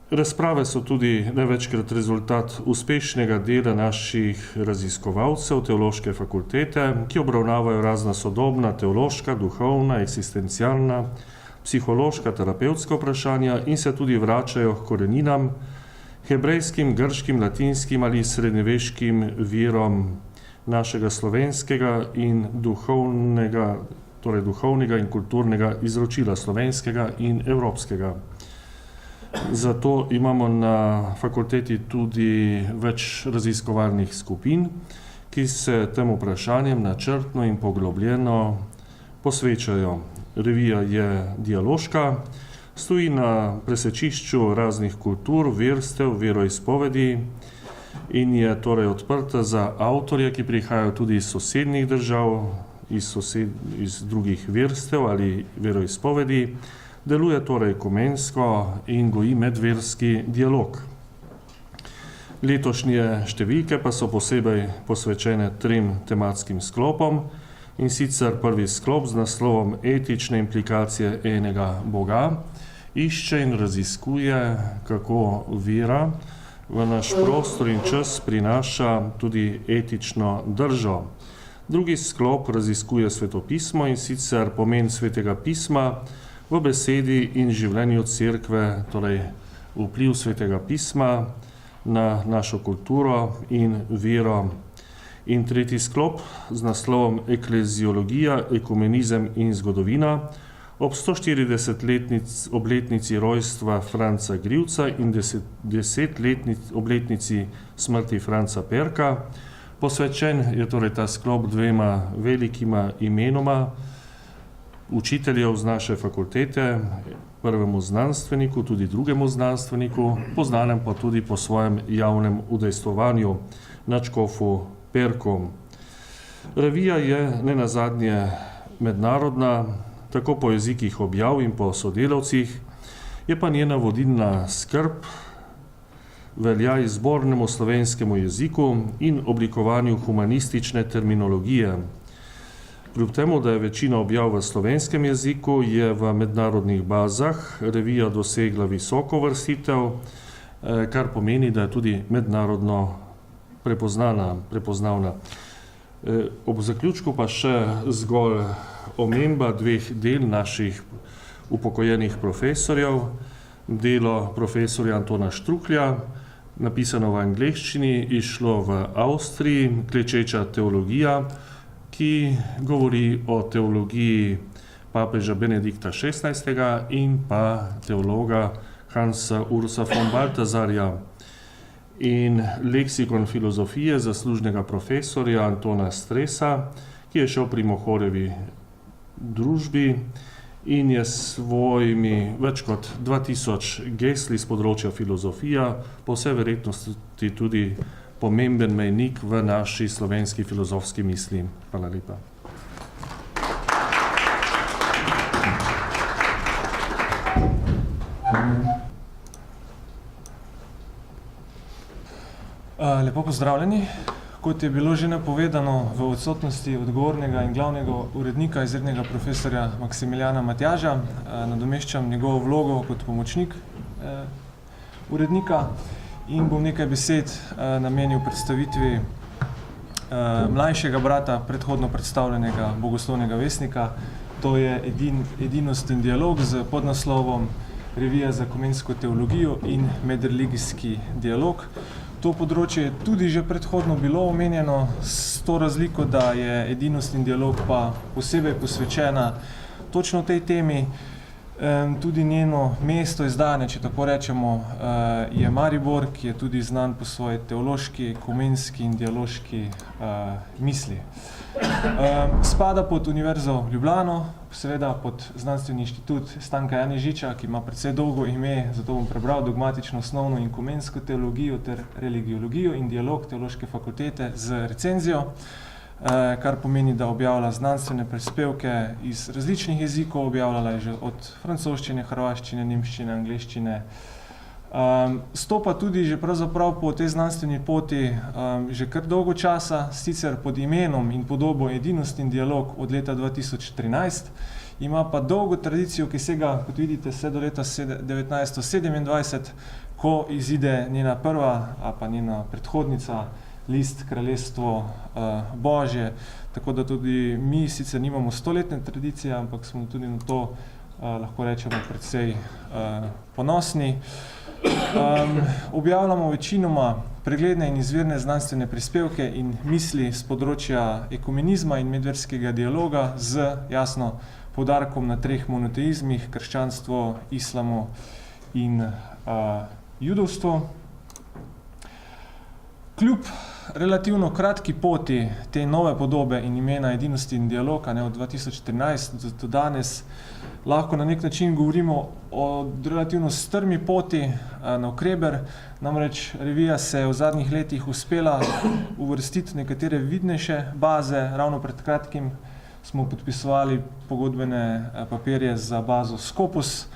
Razprave so tudi največkrat rezultat uspešnega dela naših raziskovalcev teološke fakultete, ki obravnavajo razna sodobna teološka, duhovna, eksistencialna, psihološka, terapevtska vprašanja in se tudi vračajo k koreninam, hebrejskim, grškim, latinskim ali srednjeveškim virom našega slovenskega in duhovnega, torej duhovnega in kulturnega izročila slovenskega in evropskega. Zato imamo na fakulteti tudi več raziskovalnih skupin, ki se tem vprašanjem načrtno in poglobljeno posvečajo. Revija je dialoška, stoji na presečišču raznih kultur, verstev, veroizpovedi in je torej odprta za avtorje, ki prihajajo tudi iz sosednjih držav, iz drugih verstev ali veroizpovedi. Deluje torej ekumensko in goji medverski dialog. Letošnje številke pa so posebej posvečene 3 tematskim sklopom, in sicer prvi sklop z naslovom Etične implikacije enega Boga išče in raziskuje, kako vera v naš prostor in čas prinaša tudi etično držo. Drugi sklop raziskuje svetopismo in sicer pomen svetega pisma v besedi in življenju cerkve, torej vpliv svetega pisma na našo kulturo in vero. In tretji sklop z naslovom Ekleziologija, ekumenizem in zgodovina ob 140 obletnici rojstva Franca Grivca in 10 obletnici smrti Franca Perka. Posvečen je torej ta sklop dvema velikima imenoma učiteljev z naše fakultete, prvemu znanstveniku, tudi drugemu znanstveniku, poznanem pa tudi po svojem javnem udejstvovanju, nadškofu Perku. Revija je nenazadnje mednarodna, tako po jezikih objav in po sodelavcih, je pa njena vodilna skrb velja izbornemu slovenskemu jeziku in oblikovanju humanistične terminologije. Kljub temu, da je večina objav v slovenskem jeziku, je v mednarodnih bazah revija dosegla visoko uvrstitev, kar pomeni, da je tudi mednarodno prepoznavna. Ob zaključku pa še zgolj omemba dveh del naših upokojenih profesorjev, delo profesorja Antona Štruklja, napisano v angleščini, izšlo v Avstriji, Klečeča teologija, ki govori o teologiji papeža Benedikta XVI. In pa teologa Hansa Ursa von Balthasarja. In leksikon filozofije zaslužnega profesorja Antona Stresa, ki je šel pri Mohorjevi družbi in je s svojimi več kot 2000 gesli z področja filozofija po vsej verjetnosti tudi pomemben mejnik v naši slovenski filozofski misli. Hvala lepa. Lepo pozdravljeni. Kot je bilo že napovedano, v odsotnosti odgovornega in glavnega urednika, izrednega profesorja Maksimiljana Matjaža, nadomeščam njegovo vlogo kot pomočnik urednika in bom nekaj besed namenil predstavitvi mlajšega brata predhodno predstavljenega bogoslovnega vestnika. To je Edinost in dialog z podnaslovom Revija za ekumensko teologijo in medreligijski dialog. To področje je tudi že predhodno bilo omenjeno, s to razliko, da je Edinost in dialog pa posebej posvečena točno tej temi. Tudi njeno mesto izdajanja, če tako rečemo, je Maribor, ki je tudi znan po svoji teološki, ekumenski in dialoški misli. Spada pod Univerzo v Ljubljano, seveda pod Znanstveni inštitut Stanka Janežiča, ki ima precej dolgo ime, zato bom prebral dogmatično osnovno in ekumensko teologijo ter religiologijo in dialog teološke fakultete z recenzijo, kar pomeni, da objavlja znanstvene prispevke iz različnih jezikov, objavljala je že od francoščine, hrvaščine, nemščine, angleščine. Stopa tudi že pravzaprav po tej znanstveni poti že kar dolgo časa, sicer pod imenom in podobo Edinost in dialog od leta 2013, ima pa dolgo tradicijo, ki sega, kot vidite, vse do leta 1927, ko izide njena prva, a pa njena predhodnica, list Kraljestvo Božje, tako da tudi mi sicer nimamo 100-letne tradicije, ampak smo tudi na to, lahko rečemo, precej ponosni. Objavljamo večinoma pregledne in izvirne znanstvene prispevke in misli z področja ekumenizma in medverskega dialoga z, jasno, poudarkom na 3 monoteizmih, krščanstvo, islamo in judovstvo. Kljub relativno kratki poti te nove podobe in imena Edinosti in dialoga, od 2013 do danes, lahko na nek način govorimo o relativno strmi poti navkreber. Namreč revija se je v zadnjih letih uspela uvrstiti nekatere vidnejše baze. Ravno pred kratkim smo podpisovali pogodbene papirje za bazo Scopus,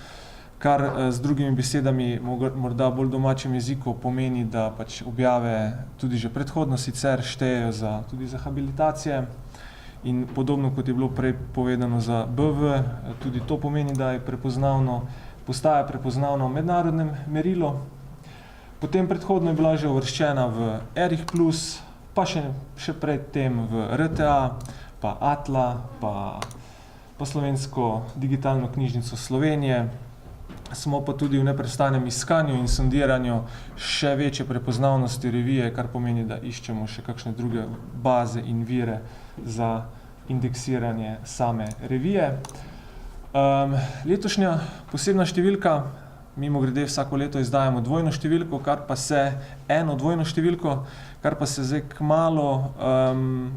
kar z drugimi besedami morda bolj domačem jeziku pomeni, da pač objave tudi že predhodno sicer štejejo tudi za habilitacije. In podobno, kot je bilo prej povedano za BV, tudi to pomeni, da je postaja prepoznavno v mednarodnem merilu. Potem predhodno je bila že uvrščena v Erich Plus, pa še pred tem v RTA, pa Atla, pa pa Slovensko digitalno knjižnico Slovenije. Smo pa tudi v neprestanem iskanju in sondiranju še večje prepoznavnosti revije, kar pomeni, da iščemo še kakšne druge baze in vire za indeksiranje same revije. Letošnja posebna številka, mimogrede vsako leto izdajamo dvojno številko, eno dvojno številko, kar pa se zdaj kmalu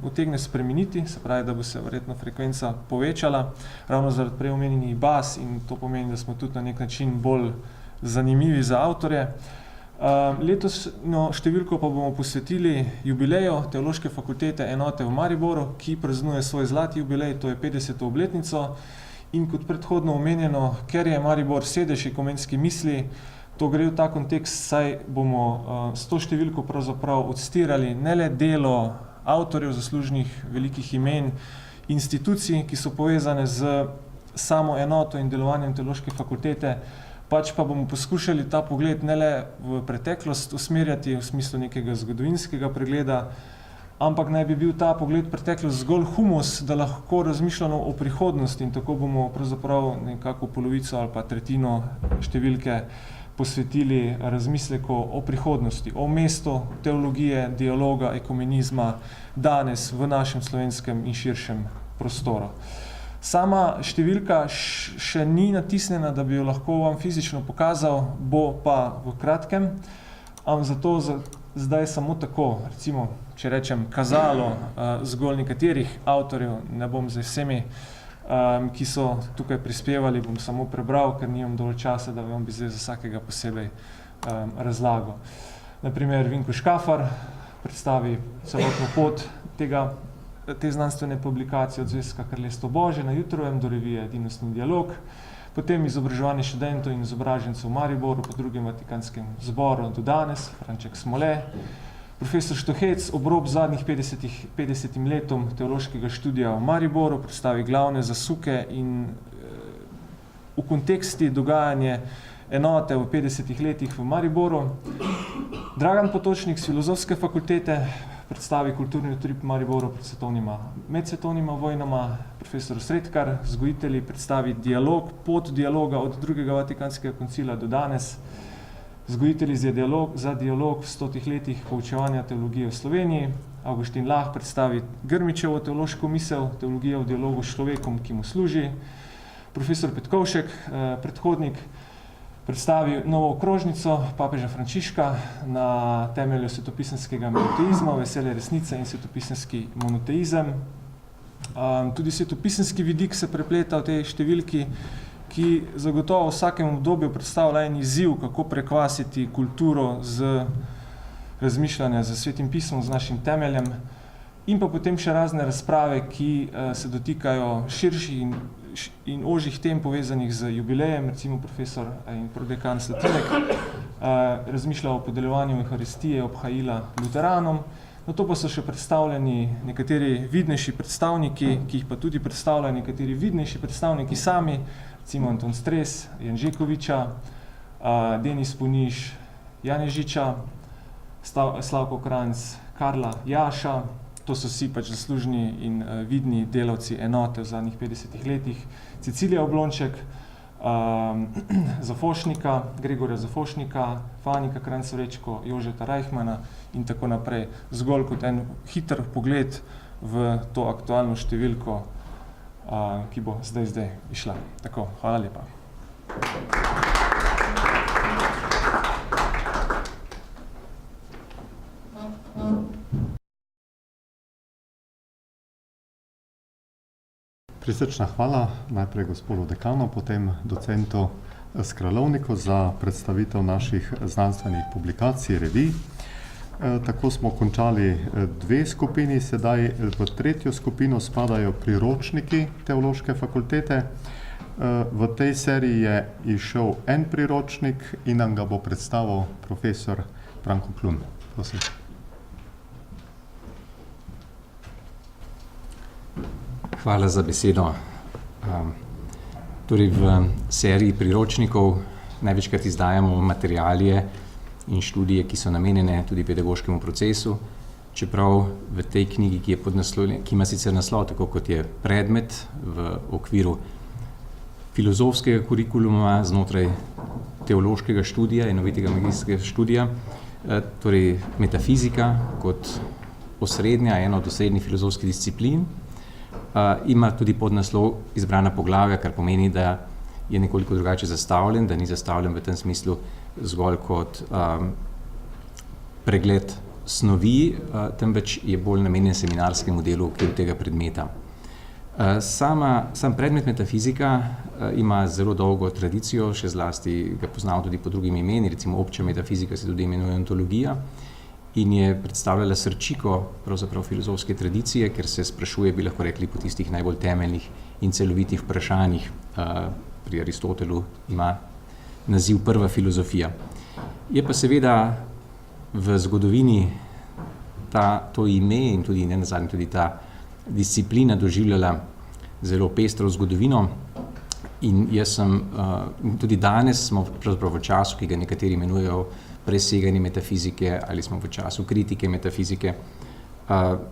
utegne spremeniti, se pravi, da bo se verjetno frekvenca povečala, ravno zaradi prej omenjenih baz, in to pomeni, da smo tudi na nek način bolj zanimivi za avtorje. Letosno številko pa bomo posvetili jubileju Teološke fakultete enote v Mariboru, ki praznuje svoj zlati jubilej, to je 50. obletnico. In kot predhodno omenjeno, ker je Maribor sedež ekumenske misli, to gre v ta kontekst, saj bomo s to številko pravzaprav odstirali ne le delo avtorjev zaslužnih velikih imen, institucij, ki so povezane z samo enoto in delovanjem Teološke fakultete, pač pa bomo poskušali ta pogled ne le v preteklost usmerjati v smislu nekega zgodovinskega pregleda, ampak naj bi bil ta pogled preteklost zgolj humus, da lahko razmišljamo o prihodnosti, in tako bomo pravzaprav nekako polovico ali pa tretjino številke posvetili razmisleku o prihodnosti, o mestu teologije, dialoga, ekumenizma danes v našem slovenskem in širšem prostoru. Sama številka še ni natisnjena, da bi jo lahko vam fizično pokazal, bo pa v kratkem, zato zdaj samo tako, recimo, če rečem, kazalo zgolj nekaterih avtorjev, ne bom zdaj vsemi, ki so tukaj prispevali, bom samo prebral, ker nimam dovolj časa, da vam bi zdaj za vsakega posebej razlagal. Naprimer, Vinko Škafar predstavi celotno pot te znanstvene publikacije od Zvezka Kraljestvo Božje na Jutrovem do revije Edinostni dialog, potem izobraževanje študentov in izobražencev v Mariboru po drugem Vatikanskem zboru do danes, Franček Smole, profesor Štohec obrob zadnjih 50 letom teološkega študija v Mariboru, predstavi glavne zasuke in v konteksti dogajanje enote v 50 letih v Mariboru. Dragan Potočnik z Filozofske fakultete predstavi kulturni utrip Mariboru med svetovnima vojnama, profesor Sredkar, vzgojitelji, predstavi dialog, pot dialoga od drugega Vatikanskega koncila do danes, vzgojitelji za dialog v 100 letih poučevanja teologije v Sloveniji, Avguštin Lah predstavi Grmičevo teološko misel, teologija v dialogu s človekom, ki mu služi, profesor Petkovšek, predhodnik, predstavi novo okrožnico papeža Frančiška na temelju svetopisemskega monoteizma, veselje resnice in svetopisemski monoteizem. Tudi svetopisemski vidik se prepleta v tej številki, ki zagotovo v vsakem obdobju predstavlja en izziv, kako prekvasiti kulturo z razmišljanja z Svetim pismom, z našim temeljem, in pa potem še razne razprave, ki se dotikajo širših in ožjih tem povezanih z jubilejem, recimo profesor in prodekan Slatinek razmišlja o podeljevanju Euharistije ob Haila Luteranom. Na to pa so še predstavljeni nekateri vidnejši predstavniki, ki jih pa tudi predstavljajo nekateri vidnejši predstavniki sami, recimo Anton Stres, Janžekoviča, Denis Puniš, Janežiča, Slavko Kranjc, Karla Jaša. To so vsi pač zaslužni in vidni delavci enote v zadnjih 50 letih. Cecilija Oblonček, Zafošnika, Gregorja Zafošnika, Fanika Kranjc-Vrečko, Jožeta Reichmana in tako naprej. Zgolj kot en hiter pogled v to aktualno številko, ki bo zdaj išla. Tako, hvala lepa. Prisrčna hvala najprej gospodu dekanu, potem docentu Skralovniku za predstavitev naših znanstvenih publikacij, revij. Tako smo končali dve skupini, sedaj v tretjo skupino spadajo priročniki Teološke fakultete. V tej seriji je izšel en priročnik in nam ga bo predstavil profesor Branko Klun. Prosim. Hvala za besedo. Torej v seriji priročnikov največkrat izdajamo materialije in študije, ki so namenjene tudi pedagoškemu procesu čeprav v tej knjigi, ki ima sicer naslov, tako kot je predmet v okviru filozofskega kurikuluma znotraj teološkega študija, enovitega magistrskega študija, torej metafizika kot osrednja, ena od osrednjih filozofskih disciplin, ima tudi podnaslov izbrana poglavja, kar pomeni, da je nekoliko drugače zastavljen, da ni zastavljen v tem smislu zgolj kot pregled snovi, temveč je bolj namenjen seminarskemu delu v okviru tega predmeta. Sam predmet metafizika ima zelo dolgo tradicijo, še zlasti ga poznamo tudi po drugimi imeni, recimo obča metafizika se tudi imenuje ontologija in je predstavljala srčiko pravzaprav filozofske tradicije, ker se sprašuje, bi lahko rekli, po tistih najbolj temeljnih in celovitih vprašanjih. Pri Aristotelu ima naziv prva filozofija. Je pa seveda v zgodovini to ime in tudi nenazadnje tudi ta disciplina doživljala zelo pestro zgodovino in jaz sem, tudi danes smo pravzaprav v času, ki ga nekateri imenujejo preseganje metafizike ali smo v času kritike metafizike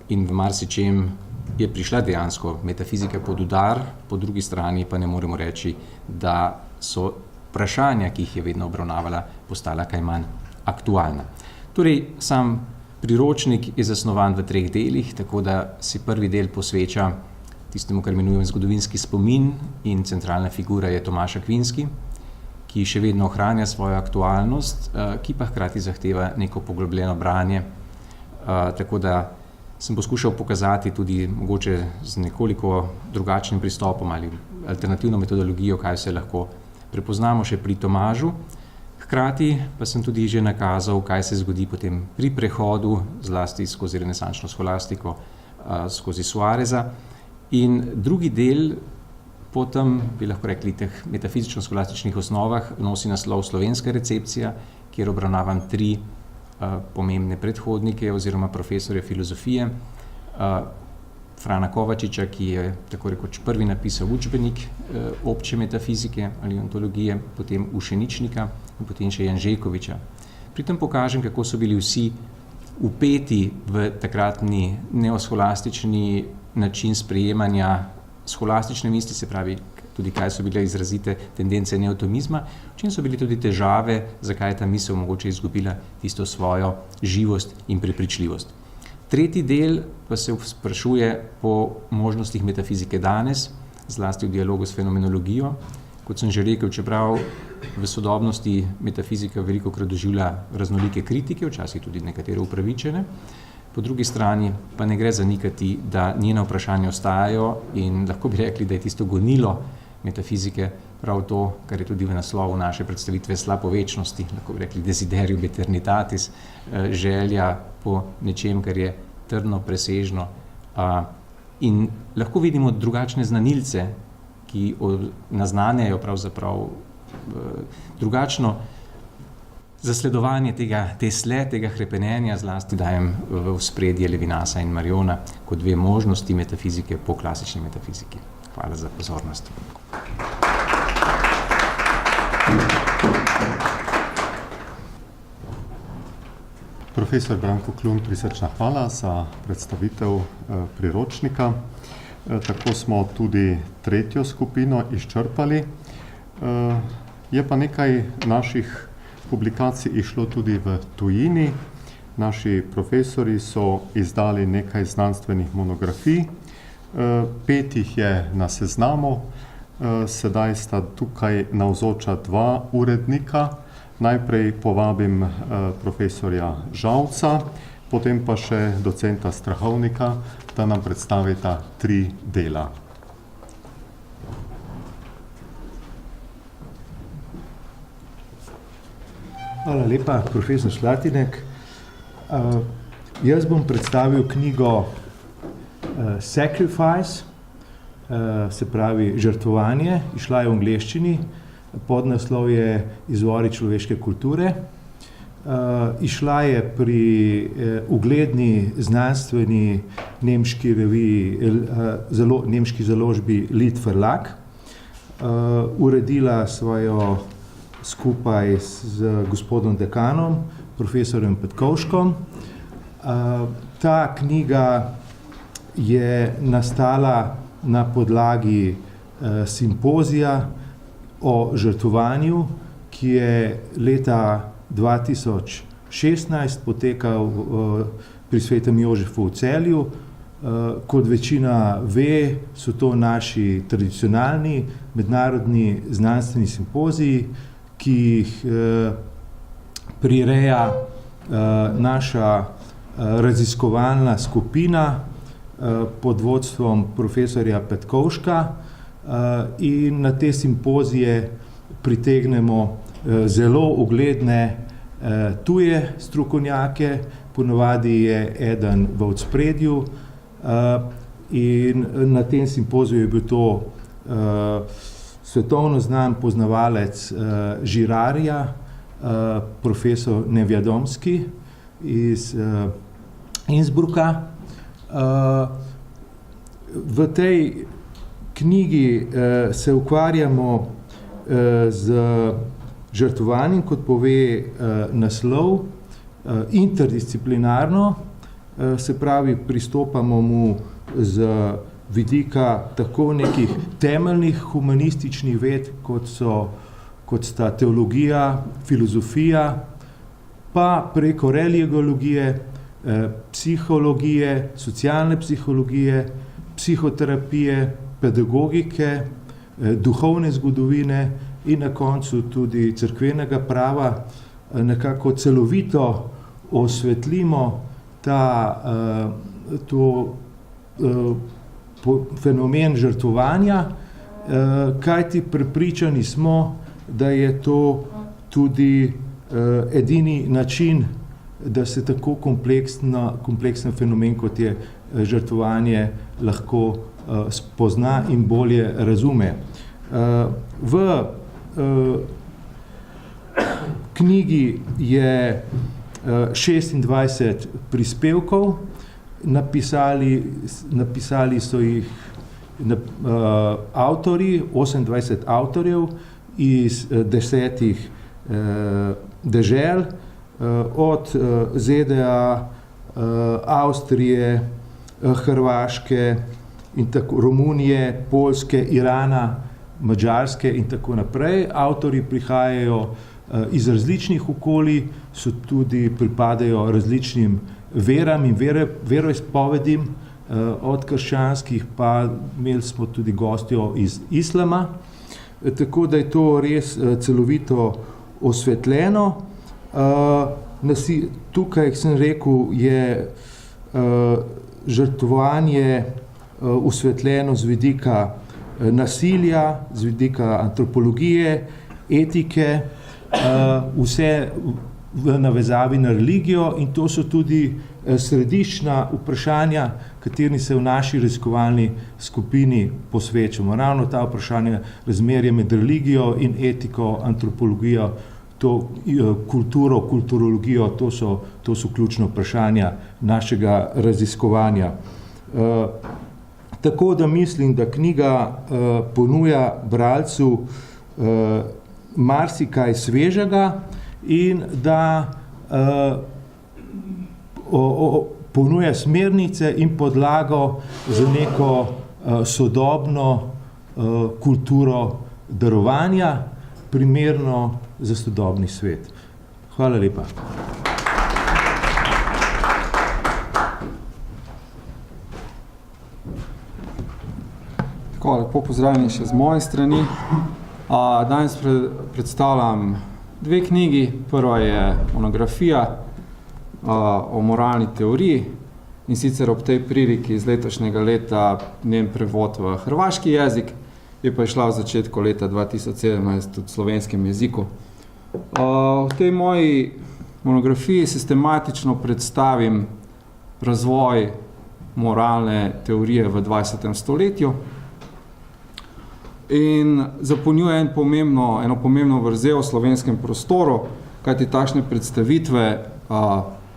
in v marsičem je prišla dejansko metafizika pod udar, po drugi strani pa ne moremo reči, da so vprašanja, ki jih je vedno obravnavala, postala kaj manj aktualna. Torej, sam priročnik je zasnovan v 3 delih, tako da si prvi del posveča tistemu, kar imenujem zgodovinski spomin in centralna figura je Tomaž Akvinski, ki še vedno ohranja svojo aktualnost, ki pa hkrati zahteva neko poglobljeno branje, tako da sem poskušal pokazati tudi mogoče z nekoliko drugačnim pristopom ali alternativno metodologijo, kaj se lahko prepoznamo še pri Tomažu. Hkrati pa sem tudi že nakazal, kaj se zgodi potem pri prehodu, zlasti skozi renesančno scholastiko, skozi Suareza. In drugi del po tem, bi lahko rekli, teh metafizično-scholastičnih osnovah nosi naslov Slovenska recepcija, kjer obravnavam 3 pomembne predhodnike oziroma profesorje filozofije. Frana Kovačiča, ki je tako rekoč prvi napisal učbenik obče metafizike ali ontologije, potem Ušeničnika in potem še Janžekoviča. Pri tem pokažem, kako so bili vsi vpeti v takratni neoscholastični način sprejemanja scholastične misli, se pravi tudi kaj so bile izrazite tendence neotomizma, v čem so bili tudi težave, zakaj je ta misel mogoče izgubila tisto svojo živost in prepričljivost. Tretji del pa se sprašuje po možnostih metafizike danes, zlasti v dialogu s fenomenologijo. Kot sem že rekel, čeprav v sodobnosti metafizika velikokrat doživlja raznolike kritike, včasih tudi nekatere upravičene, po drugi strani pa ne gre zanikati, da njena vprašanja ostajajo in lahko bi rekli, da je tisto gonilo metafizike prav to, kar je tudi v naslovu naše predstavitve Slap o večnosti, lahko bi rekli desiderium eternitatis, želja po nečem, kar je trdno, presežno. In lahko vidimo drugačne znanilce, ki naznanjajo pravzaprav drugačno zasledovanje tega hrepenenja, zlasti dajem v ospredje Levinasa in Mariona kot 2 možnosti metafizike po klasični metafiziki. Hvala za pozornost. Profesor Branko Klun, prisrčna hvala za predstavitev priročnika. Tako smo tudi 3. skupino izčrpali. Je pa nekaj naših publikacij išlo tudi v tujini. Naši profesori so izdali nekaj znanstvenih monografij. 5 jih je na seznamu. Sedaj sta tukaj navzoča 2 urednika. Najprej povabim profesorja Žalca, potem pa še docenta Strahovnika, da nam predstavita 3 dela. Hvala lepa, profesor Slatinek. Jaz bom predstavil knjigo Sacrifice, se pravi žrtvovanje, išla je v angleščini, podnaslov je Izvori človeške kulture. Išla je pri ugledni znanstveni nemški reviji, nemški založbi Lied Verlag. Uredila svojo skupaj z gospodom dekanom, profesorjem Petkovškom. Ta knjiga je nastala na podlagi simpozija o žrtvovanju, ki je leta 2016 potekal pri Svetem Jožefu v Celju. Kot večina ve, so to naši tradicionalni mednarodni znanstveni simpoziji, ki jih prireja naša raziskovalna skupina pod vodstvom profesorja Petkovška, in na te simpozije pritegnemo zelo ugledne tuje strokovnjake, ponavadi je eden v ospredju, in na tem simpoziju je bil to svetovno znan poznavalec žirarja, profesor Nevjadomski iz Innsbrucka. V tej knjigi se ukvarjamo z žrtvovanjem, kot pove naslov, interdisciplinarno, se pravi, pristopamo mu z vidika tako nekih temeljnih humanističnih ved, kot sta teologija, filozofija, pa preko religiologije, psihologije, socialne psihologije, psihoterapije, pedagogike, duhovne zgodovine in na koncu tudi cerkvenega prava, nekako celovito osvetlimo fenomen žrtvovanja, kajti prepričani smo, da je to tudi edini način, da se tako kompleksen fenomen, kot je žrtvovanje, lahko spozna in bolje razume. V knjigi je 26 prispevkov, napisali so jih avtorji, 28 avtorjev iz 10 dežel, od ZDA, Avstrije, Hrvaške in tako, Romunije, Poljske, Irana, Madžarske in tako naprej. Avtorji prihajajo iz različnih okolij, pripadajo različnim veram in veroizpovedim, od krščanskih pa imeli smo tudi gostjo iz islama, tako da je to res celovito osvetljeno. Tukaj, sem rekel, je žrtvovanje osvetljeno z vidika nasilja, z vidika antropologije, etike, vse v navezavi na religijo, in to so tudi središčna vprašanja, katerimi se v naši raziskovalni skupini posvečamo. Ravno ta vprašanja razmerja med religijo in etiko, antropologijo, kulturo, kulturologijo, to so ključna vprašanja našega raziskovanja. Tako da mislim, da knjiga ponuja bralcu marsikaj svežega in da ponuja smernice in podlago za neko sodobno kulturo darovanja, primerno za sodobni svet. Hvala lepa. Tako, lepo pozdravljeni še z moje strani. Danes predstavljam dve knjigi. Prva je monografija o moralni teoriji, in sicer ob tej priliki iz letošnjega leta njen prevod v hrvaški jezik, je pa išla v začetku leta 2017 v slovenskem jeziku. V tej moji monografiji sistematično predstavim razvoj moralne teorije v 20. stoletju in zapolnjuje eno pomembno vrzel v slovenskem prostoru, kajti takšne predstavitve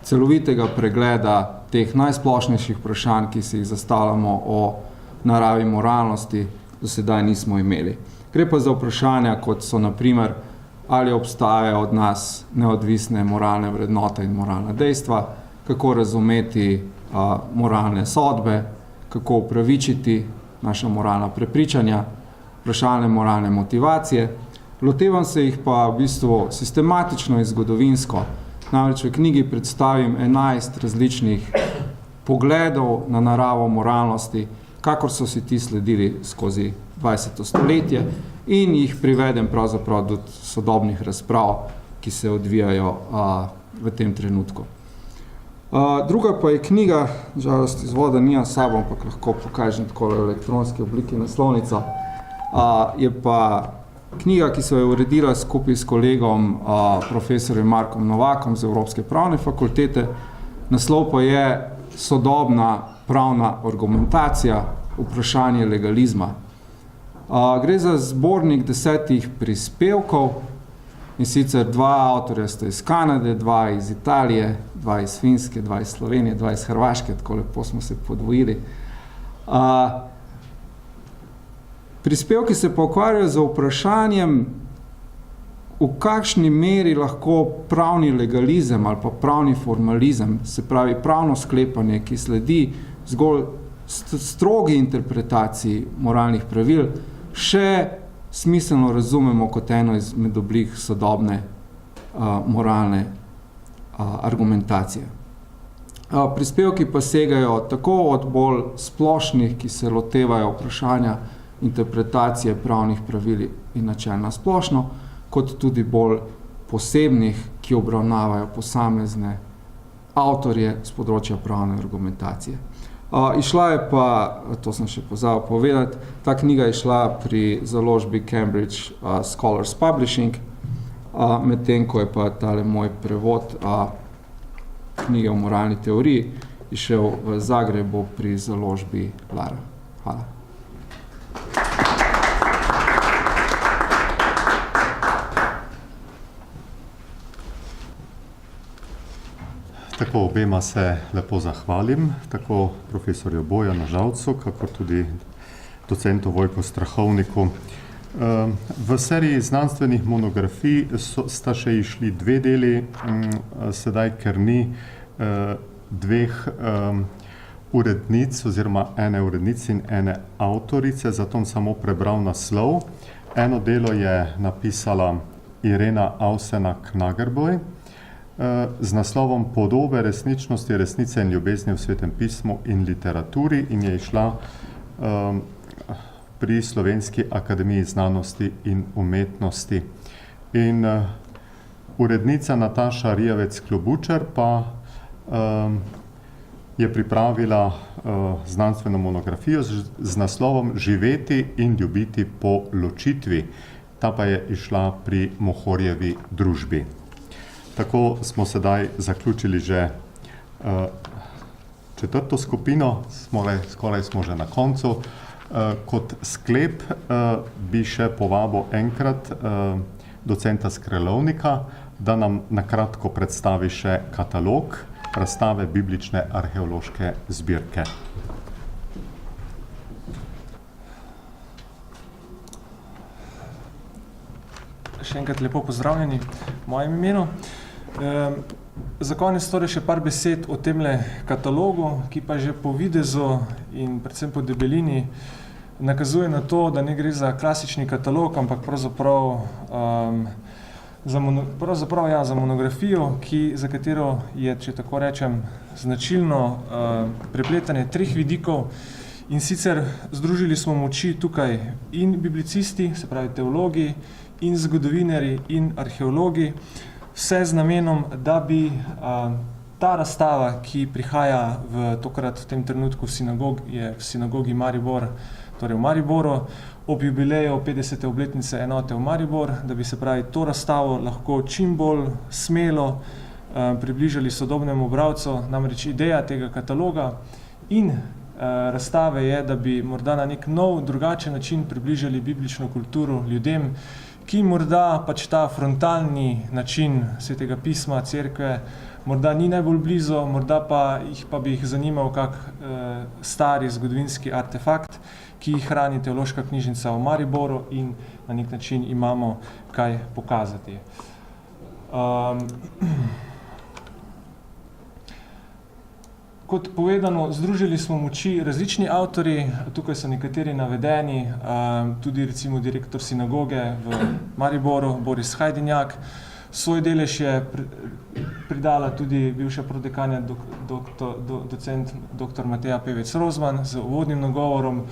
celovitega pregleda teh najsplošnejših vprašanj, ki si jih zastavljamo o naravi moralnosti, do sedaj nismo imeli. Gre pa za vprašanja, kot so na primer, ali obstajajo od nas neodvisne moralne vrednote in moralna dejstva, kako razumeti moralne sodbe, kako upravičiti naša moralna prepričanja, vprašalne moralne motivacije. Lotevam se jih pa v bistvu sistematično in zgodovinsko. Namreč v knjigi predstavim 11 različnih pogledov na naravo moralnosti, kakor so si ti sledili skozi 20. stoletje in jih privedem pravzaprav do sodobnih razprav, ki se odvijajo v tem trenutku. Druga pa je knjiga, žalost izvoda nija s sabo, ampak lahko pokažem tako v elektronski obliki naslovnica, je pa knjiga, ki so jo uredila skupaj s kolegom profesorjem Markom Novakom z Evropske pravne fakultete. Naslov pa je Sodobna pravna argumentacija, vprašanje legalizma. Gre za zbornik 10 prispevkov, in sicer 2 avtorja sta iz Kanade, 2 iz Italije, 2 iz Finske, 2 iz Slovenije, 2 iz Hrvaške, tako lepo smo se podvojili. Prispevki se pa ukvarjajo z vprašanjem, v kakšni meri lahko pravni legalizem ali pa pravni formalizem, se pravi pravno sklepanje, ki sledi zgolj strogi interpretaciji moralnih pravil, še smiselno razumemo kot eno izmed oblik sodobne moralne argumentacije. Prispevki pa segajo tako od bolj splošnih, ki se lotevajo vprašanja interpretacije pravnih pravil in načel na splošno, kot tudi bolj posebnih, ki obravnavajo posamezne avtorje z področja pravne argumentacije. Išla je pa, to sem še pozabil povedati, ta knjiga je šla pri založbi Cambridge Scholars Publishing, medtem ko je pa tale moj prevod knjige o moralni teoriji išel v Zagrebu pri založbi Lara. Hvala. Tako obema se lepo zahvalim, tako profesorju Bojanu Žalcu, kakor tudi docentu Vojku Strahovniku. V seriji znanstvenih monografij sta še išli 2 deli, sedaj, ker ni 2 urednic oziroma ene urednice in ene avtorice, zato samo prebral naslov. Eno delo je napisala Irena Ausena-Knagerboj z naslovom Podobe resničnosti, resnice in ljubezni v Svetem pismu in literaturi in je išla pri Slovenski akademiji znanosti in umetnosti. In urednica Nataša Rijavec-Klobučar pa je pripravila znanstveno monografijo z naslovom Živeti in ljubiti po ločitvi. Ta pa je išla pri Mohorjevi družbi. Tako smo sedaj zaključili že 4. skupino, skoraj smo že na koncu. Kot sklep bi še povabil enkrat docenta Skrelovnika, da nam nakratko predstavi še katalog razstave biblične arheološke zbirke. Še enkrat lepo pozdravljeni v mojem imenu. Za konec torej še par besed o temle katalogu, ki pa že po videzu in predvsem po debelini nakazuje na to, da ne gre za klasični katalog, ampak pravzaprav za monografijo, za katero je, če tako rečem, značilno prepletanje 3 vidikov. In sicer združili smo moči tukaj in biblicisti, se pravi teologi, in zgodovinari in arheologi, vse z namenom, da bi ta razstava, ki prihaja tokrat v tem trenutku v sinagogi Maribor, torej v Mariboru, ob jubileju 50. obletnice enote v Maribor, da bi se pravi to razstavo lahko čim bolj smelo približali sodobnemu bralcu. Namreč ideja tega kataloga in razstave je, da bi morda na nek nov, drugačen način približali biblično kulturo ljudem, ki morda pač ta frontalni način Svetega pisma, cerkve, morda ni najbolj blizu, morda pa bi jih zanimal kak stari zgodovinski artefakt, ki jih hrani teološka knjižnica v Mariboru in na nek način imamo kaj pokazati. Kot povedano, združili smo moči različni avtorji, tukaj so nekateri navedeni, tudi recimo direktor sinagoge v Mariboru, Boris Hajdinjak. Svoj delež je pridala tudi bivša prodekanja docent dr. Mateja Pevec Rozman z uvodnim nagovorom.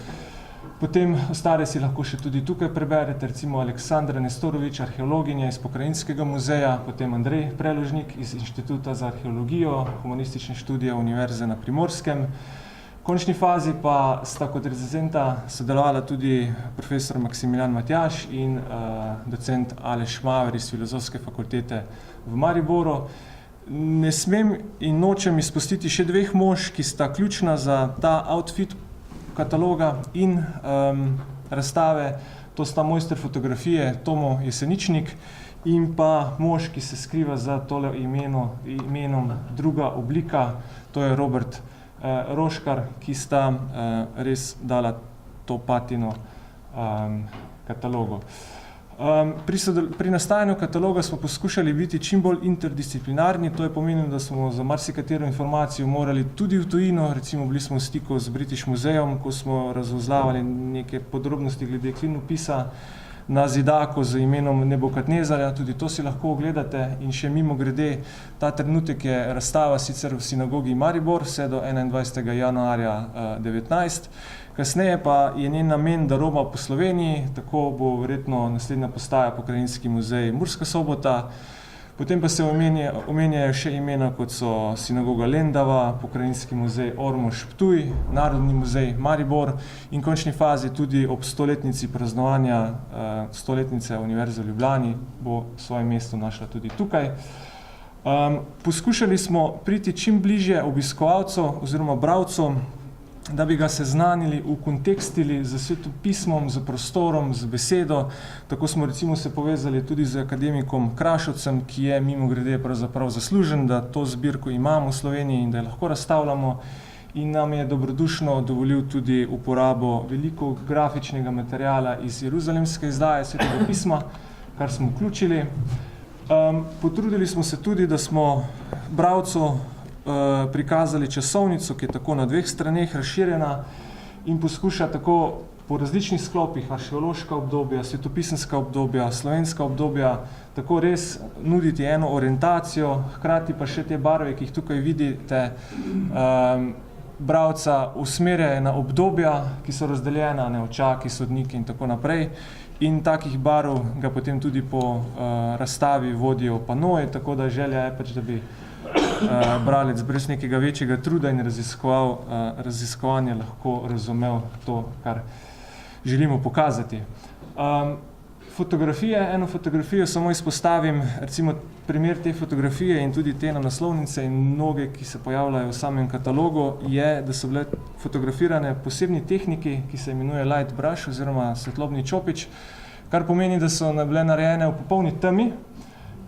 Potem ostale si lahko še tudi tukaj preberete, recimo Aleksandra Nestorovič, arheologinja iz Pokrajinskega muzeja, potem Andrej Preložnik iz Inštituta za arheologijo, humanistične študije Univerze na Primorskem. V končni fazi pa sta kot recenzenta sodelovala tudi profesor Maksimilijan Matjaž in docent Aleš Maver iz Filozofske fakultete v Mariboru. Ne smem in nočem izpustiti še dveh mož, ki sta ključna za ta outfit kataloga in razstave. To sta mojster fotografije Tomo Jeseničnik in pa mož, ki se skriva za tole imenom druga oblika, to je Robert Roškar, ki sta res dala to patino katalogu. Pri nastajanju kataloga smo poskušali biti čim bolj interdisciplinarni, to je pomenilo, da smo za marsikatero informacijo morali tudi v tujino, recimo bili smo v stiku z British muzejem, ko smo razvozlavali neke podrobnosti glede klinopisa na zidaku z imenom Nebukadnezarja, tudi to si lahko ogledate in še mimo grede, ta trenutek je razstava sicer v sinagogi Maribor, vse do 21. januarja 2019. Kasneje pa je njen namen, da roma po Sloveniji, tako bo verjetno naslednja postaja Pokrajinski muzej Murska Sobota, potem pa se omenjajo še imena, kot so sinagoga Lendava, Pokrajinski muzej Ormož Ptuj, Narodni muzej Maribor in v končni fazi tudi ob 100-letnici praznovanja 100-letnice Univerze v Ljubljani bo svoje mesto našla tudi tukaj. Poskušali smo priti čim bližje obiskovalcu oziroma bralcu, da bi ga seznanili, ukontekstili z svetopismom, z prostorom, z besedo. Tako smo recimo se povezali tudi z akademikom Krašovcem, ki je mimogrede pravzaprav zaslužen, da to zbirko imamo v Sloveniji in da jo lahko razstavljamo. In nam je dobrodušno dovolil tudi uporabo veliko grafičnega materiala iz jeruzalemske izdaje Svetega pisma, kar smo vključili. Potrudili smo se tudi, da smo bralcu prikazali časovnico, ki je tako na dveh straneh razširjena in poskuša tako po različnih sklopih, arheološka obdobja, svetopisenska obdobja, slovenska obdobja, tako res nuditi eno orientacijo, hkrati pa še te barve, ki jih tukaj vidite, bralca usmerjajo na obdobja, ki so razdeljena, neočaki, sodniki in tako naprej. In takih barv ga potem tudi po razstavi vodijo panoji, tako da želja je pač, da bi bralec brez nekega večjega truda in raziskovanja lahko razumel to, kar želimo pokazati. Fotografije, eno fotografijo samo izpostavim, recimo primer te fotografije in tudi te na naslovnice in mnoge, ki se pojavljajo v samem katalogu, je, da so bile fotografirane posebni tehniki, ki se imenuje light brush oziroma svetlobni čopič, kar pomeni, da so bile narejene v popolni temi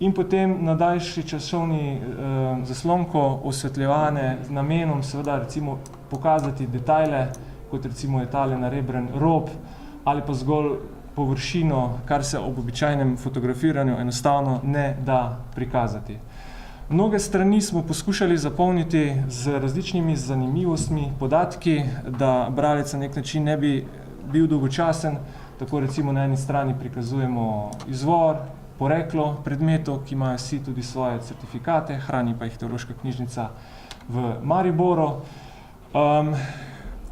in potem na daljši časovni zaslonko osvetljevane z namenom seveda recimo pokazati detajle, kot recimo je tale narebren rob ali pa zgolj površino, kar se ob običajnem fotografiranju enostavno ne da prikazati. Mnoge strani smo poskušali zapolniti z različnimi zanimivostmi, podatki, da bralec na nek način ne bi bil dolgočasen, tako recimo na eni strani prikazujemo izvor, poreklo predmetov, ki imajo vsi tudi svoje certifikate, hrani pa jih teološka knjižnica v Mariboru.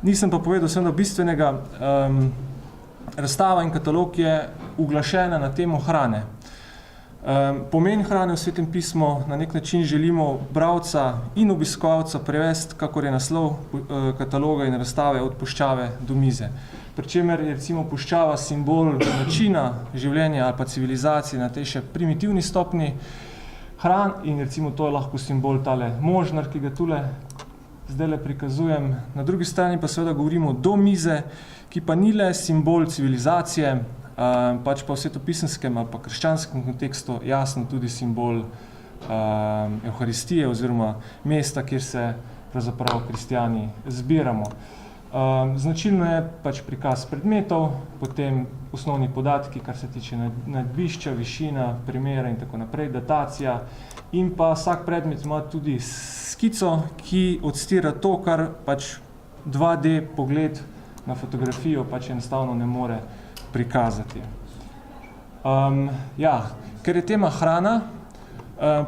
Nisem pa povedal seveda bistvenega, razstava in katalog je uglašena na temo hrane. Pomen hrane v Svetem pismu na nek način želimo bralca in obiskovalca prevesti, kakor je naslov kataloga in razstave od puščave do mize. Pričemer je recimo puščava simbol načina življenja ali pa civilizacije na tej še primitivni stopni hran in recimo to je lahko simbol tale možnar, ki ga tule zdajle prikazujem. Na drugi strani pa seveda govorimo do mize, ki pa ni le simbol civilizacije, pač pa v svetopisunskem ali pa krščanskem kontekstu jasno tudi simbol Evharistije oziroma mesta, kjer se pravzaprav kristjani zbiramo. Značilno je pač prikaz predmetov, potem osnovni podatki, kar se tiče nadbišča, višina, primera in tako naprej, datacija in pa vsak predmet ima tudi skico, ki odstira to, kar pač 2D pogled na fotografijo pač enostavno ne more prikazati. Ker je tema hrana,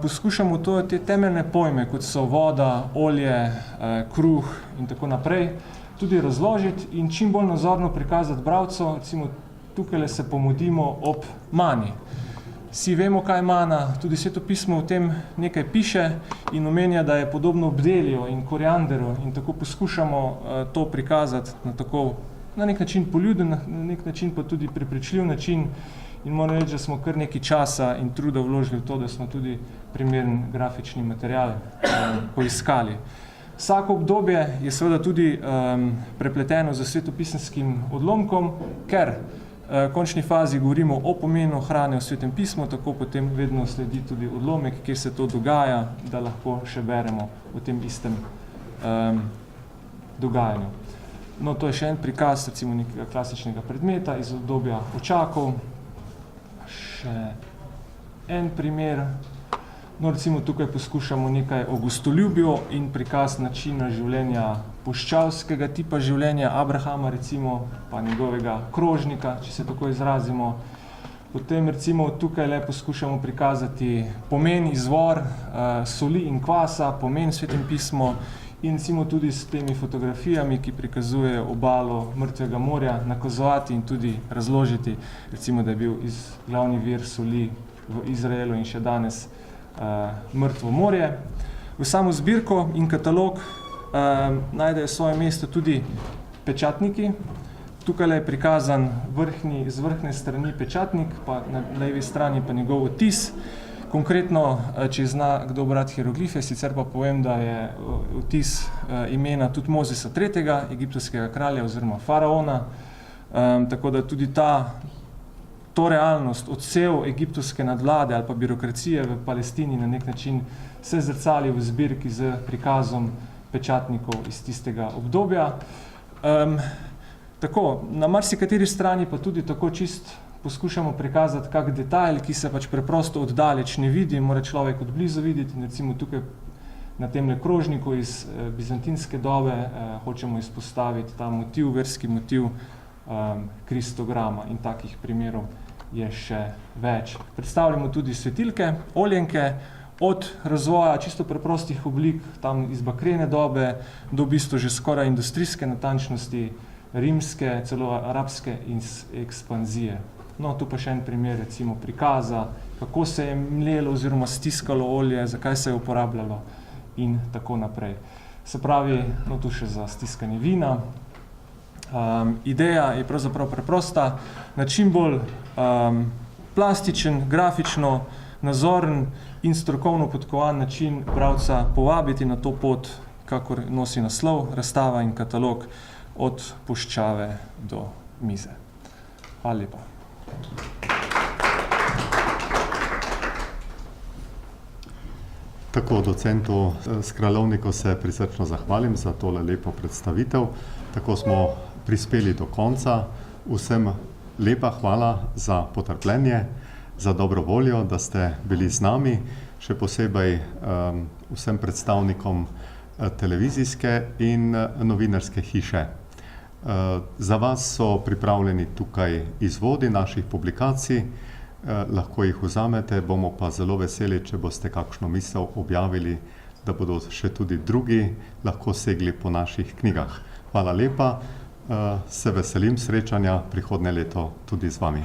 poskušamo te temeljne pojme, kot so voda, olje, kruh in tako naprej, tudi razložiti in čim bolj nazorno prikazati bralcu. Recimo tukaj se pomudimo ob mani. Vsi vemo, kaj je mana, tudi Svetopismo v tem nekaj piše in omenja, da je podobno bdelju in korianderu in tako poskušamo to prikazati na nek način poljuden, na nek način pa tudi prepričljiv način in moram reči, da smo kar nekaj časa in truda vložili v to, da smo tudi primeren grafični material poiskali. Vsako obdobje je seveda tudi prepleteno z svetopisenskim odlomkom, ker v končni fazi govorimo o pomenu hrane v Svetem pismu, tako potem vedno sledi tudi odlomek, kjer se to dogaja, da lahko še beremo o tem istem dogajanju. No, to je še en prikaz recimo nekega klasičnega predmeta iz obdobja Očakov. Še en primer. No, recimo tukaj poskušamo nekaj o gostoljubju in prikaz načina življenja puščavskega tipa življenja Abrahama, recimo, pa njegovega krožnika, če se tako izrazimo. Potem recimo tukaj le poskušamo prikazati pomen, izvor soli in kvasa, pomen Svetem pismu in recimo tudi s temi fotografijami, ki prikazujejo obalo Mrtvega morja, nakazovati in tudi razložiti, recimo, da je bil glavni vir soli v Izraelu in še danes Mrtvo morje. V samo zbirko in katalog najdejo svoje mesto tudi pečatniki. Tukaj je prikazan z vrhne strani pečatnik, pa na levi strani pa njegov odtis. Konkretno, če zna kdo brati hieroglife, sicer pa povem, da je odtis imena Tutmozisa III., egiptovskega kralja oziroma faraona, tako da tudi to realnost, odsev egiptovske nadvlade ali pa birokracije v Palestini na nek način se zrcali v zbirki z prikazom pečatnikov iz tistega obdobja. Tako, na marsikateri strani pa tudi tako čist poskušamo prikazati kak detajl, ki se pač preprosto oddaleč ne vidi, mora človek od blizu videti. In recimo tukaj na temle krožniku iz bizantinske dobe hočemo izpostaviti ta motiv, verski motiv kristograma in takih primerov je še več. Predstavljamo tudi svetilke, oljenke, od razvoja čisto preprostih oblik, tam iz bakrene dobe, do v bistvu že skoraj industrijske natančnosti, rimske, celo arabske ekspanzije. No, tu pa še en primer recimo prikaza, kako se je mlelo oziroma stiskalo olje, zakaj se je uporabljalo in tako naprej. Se pravi, no tu še za stiskanje vina. Ideja je pravzaprav preprosta, na čim bolj plastičen, grafično, nazoren in strokovno podkovan način bralca povabiti na to pot, kakor nosi naslov, razstava in katalog od puščave do mize. Hvala lepa. Tako, docentu Skralovniku se prisrčno zahvalim za tole lepo predstavitev. Tako smo prispeli do konca. Vsem lepa hvala za potrpljenje, za dobro voljo, da ste bili z nami, še posebej vsem predstavnikom televizijske in novinarske hiše. Za vas so pripravljeni tukaj izvodi naših publikacij, lahko jih vzamete, bomo pa zelo veseli, če boste kakšno misel objavili, da bodo še tudi drugi lahko segli po naših knjigah. Hvala lepa, se veselim srečanja prihodnje leto tudi z vami.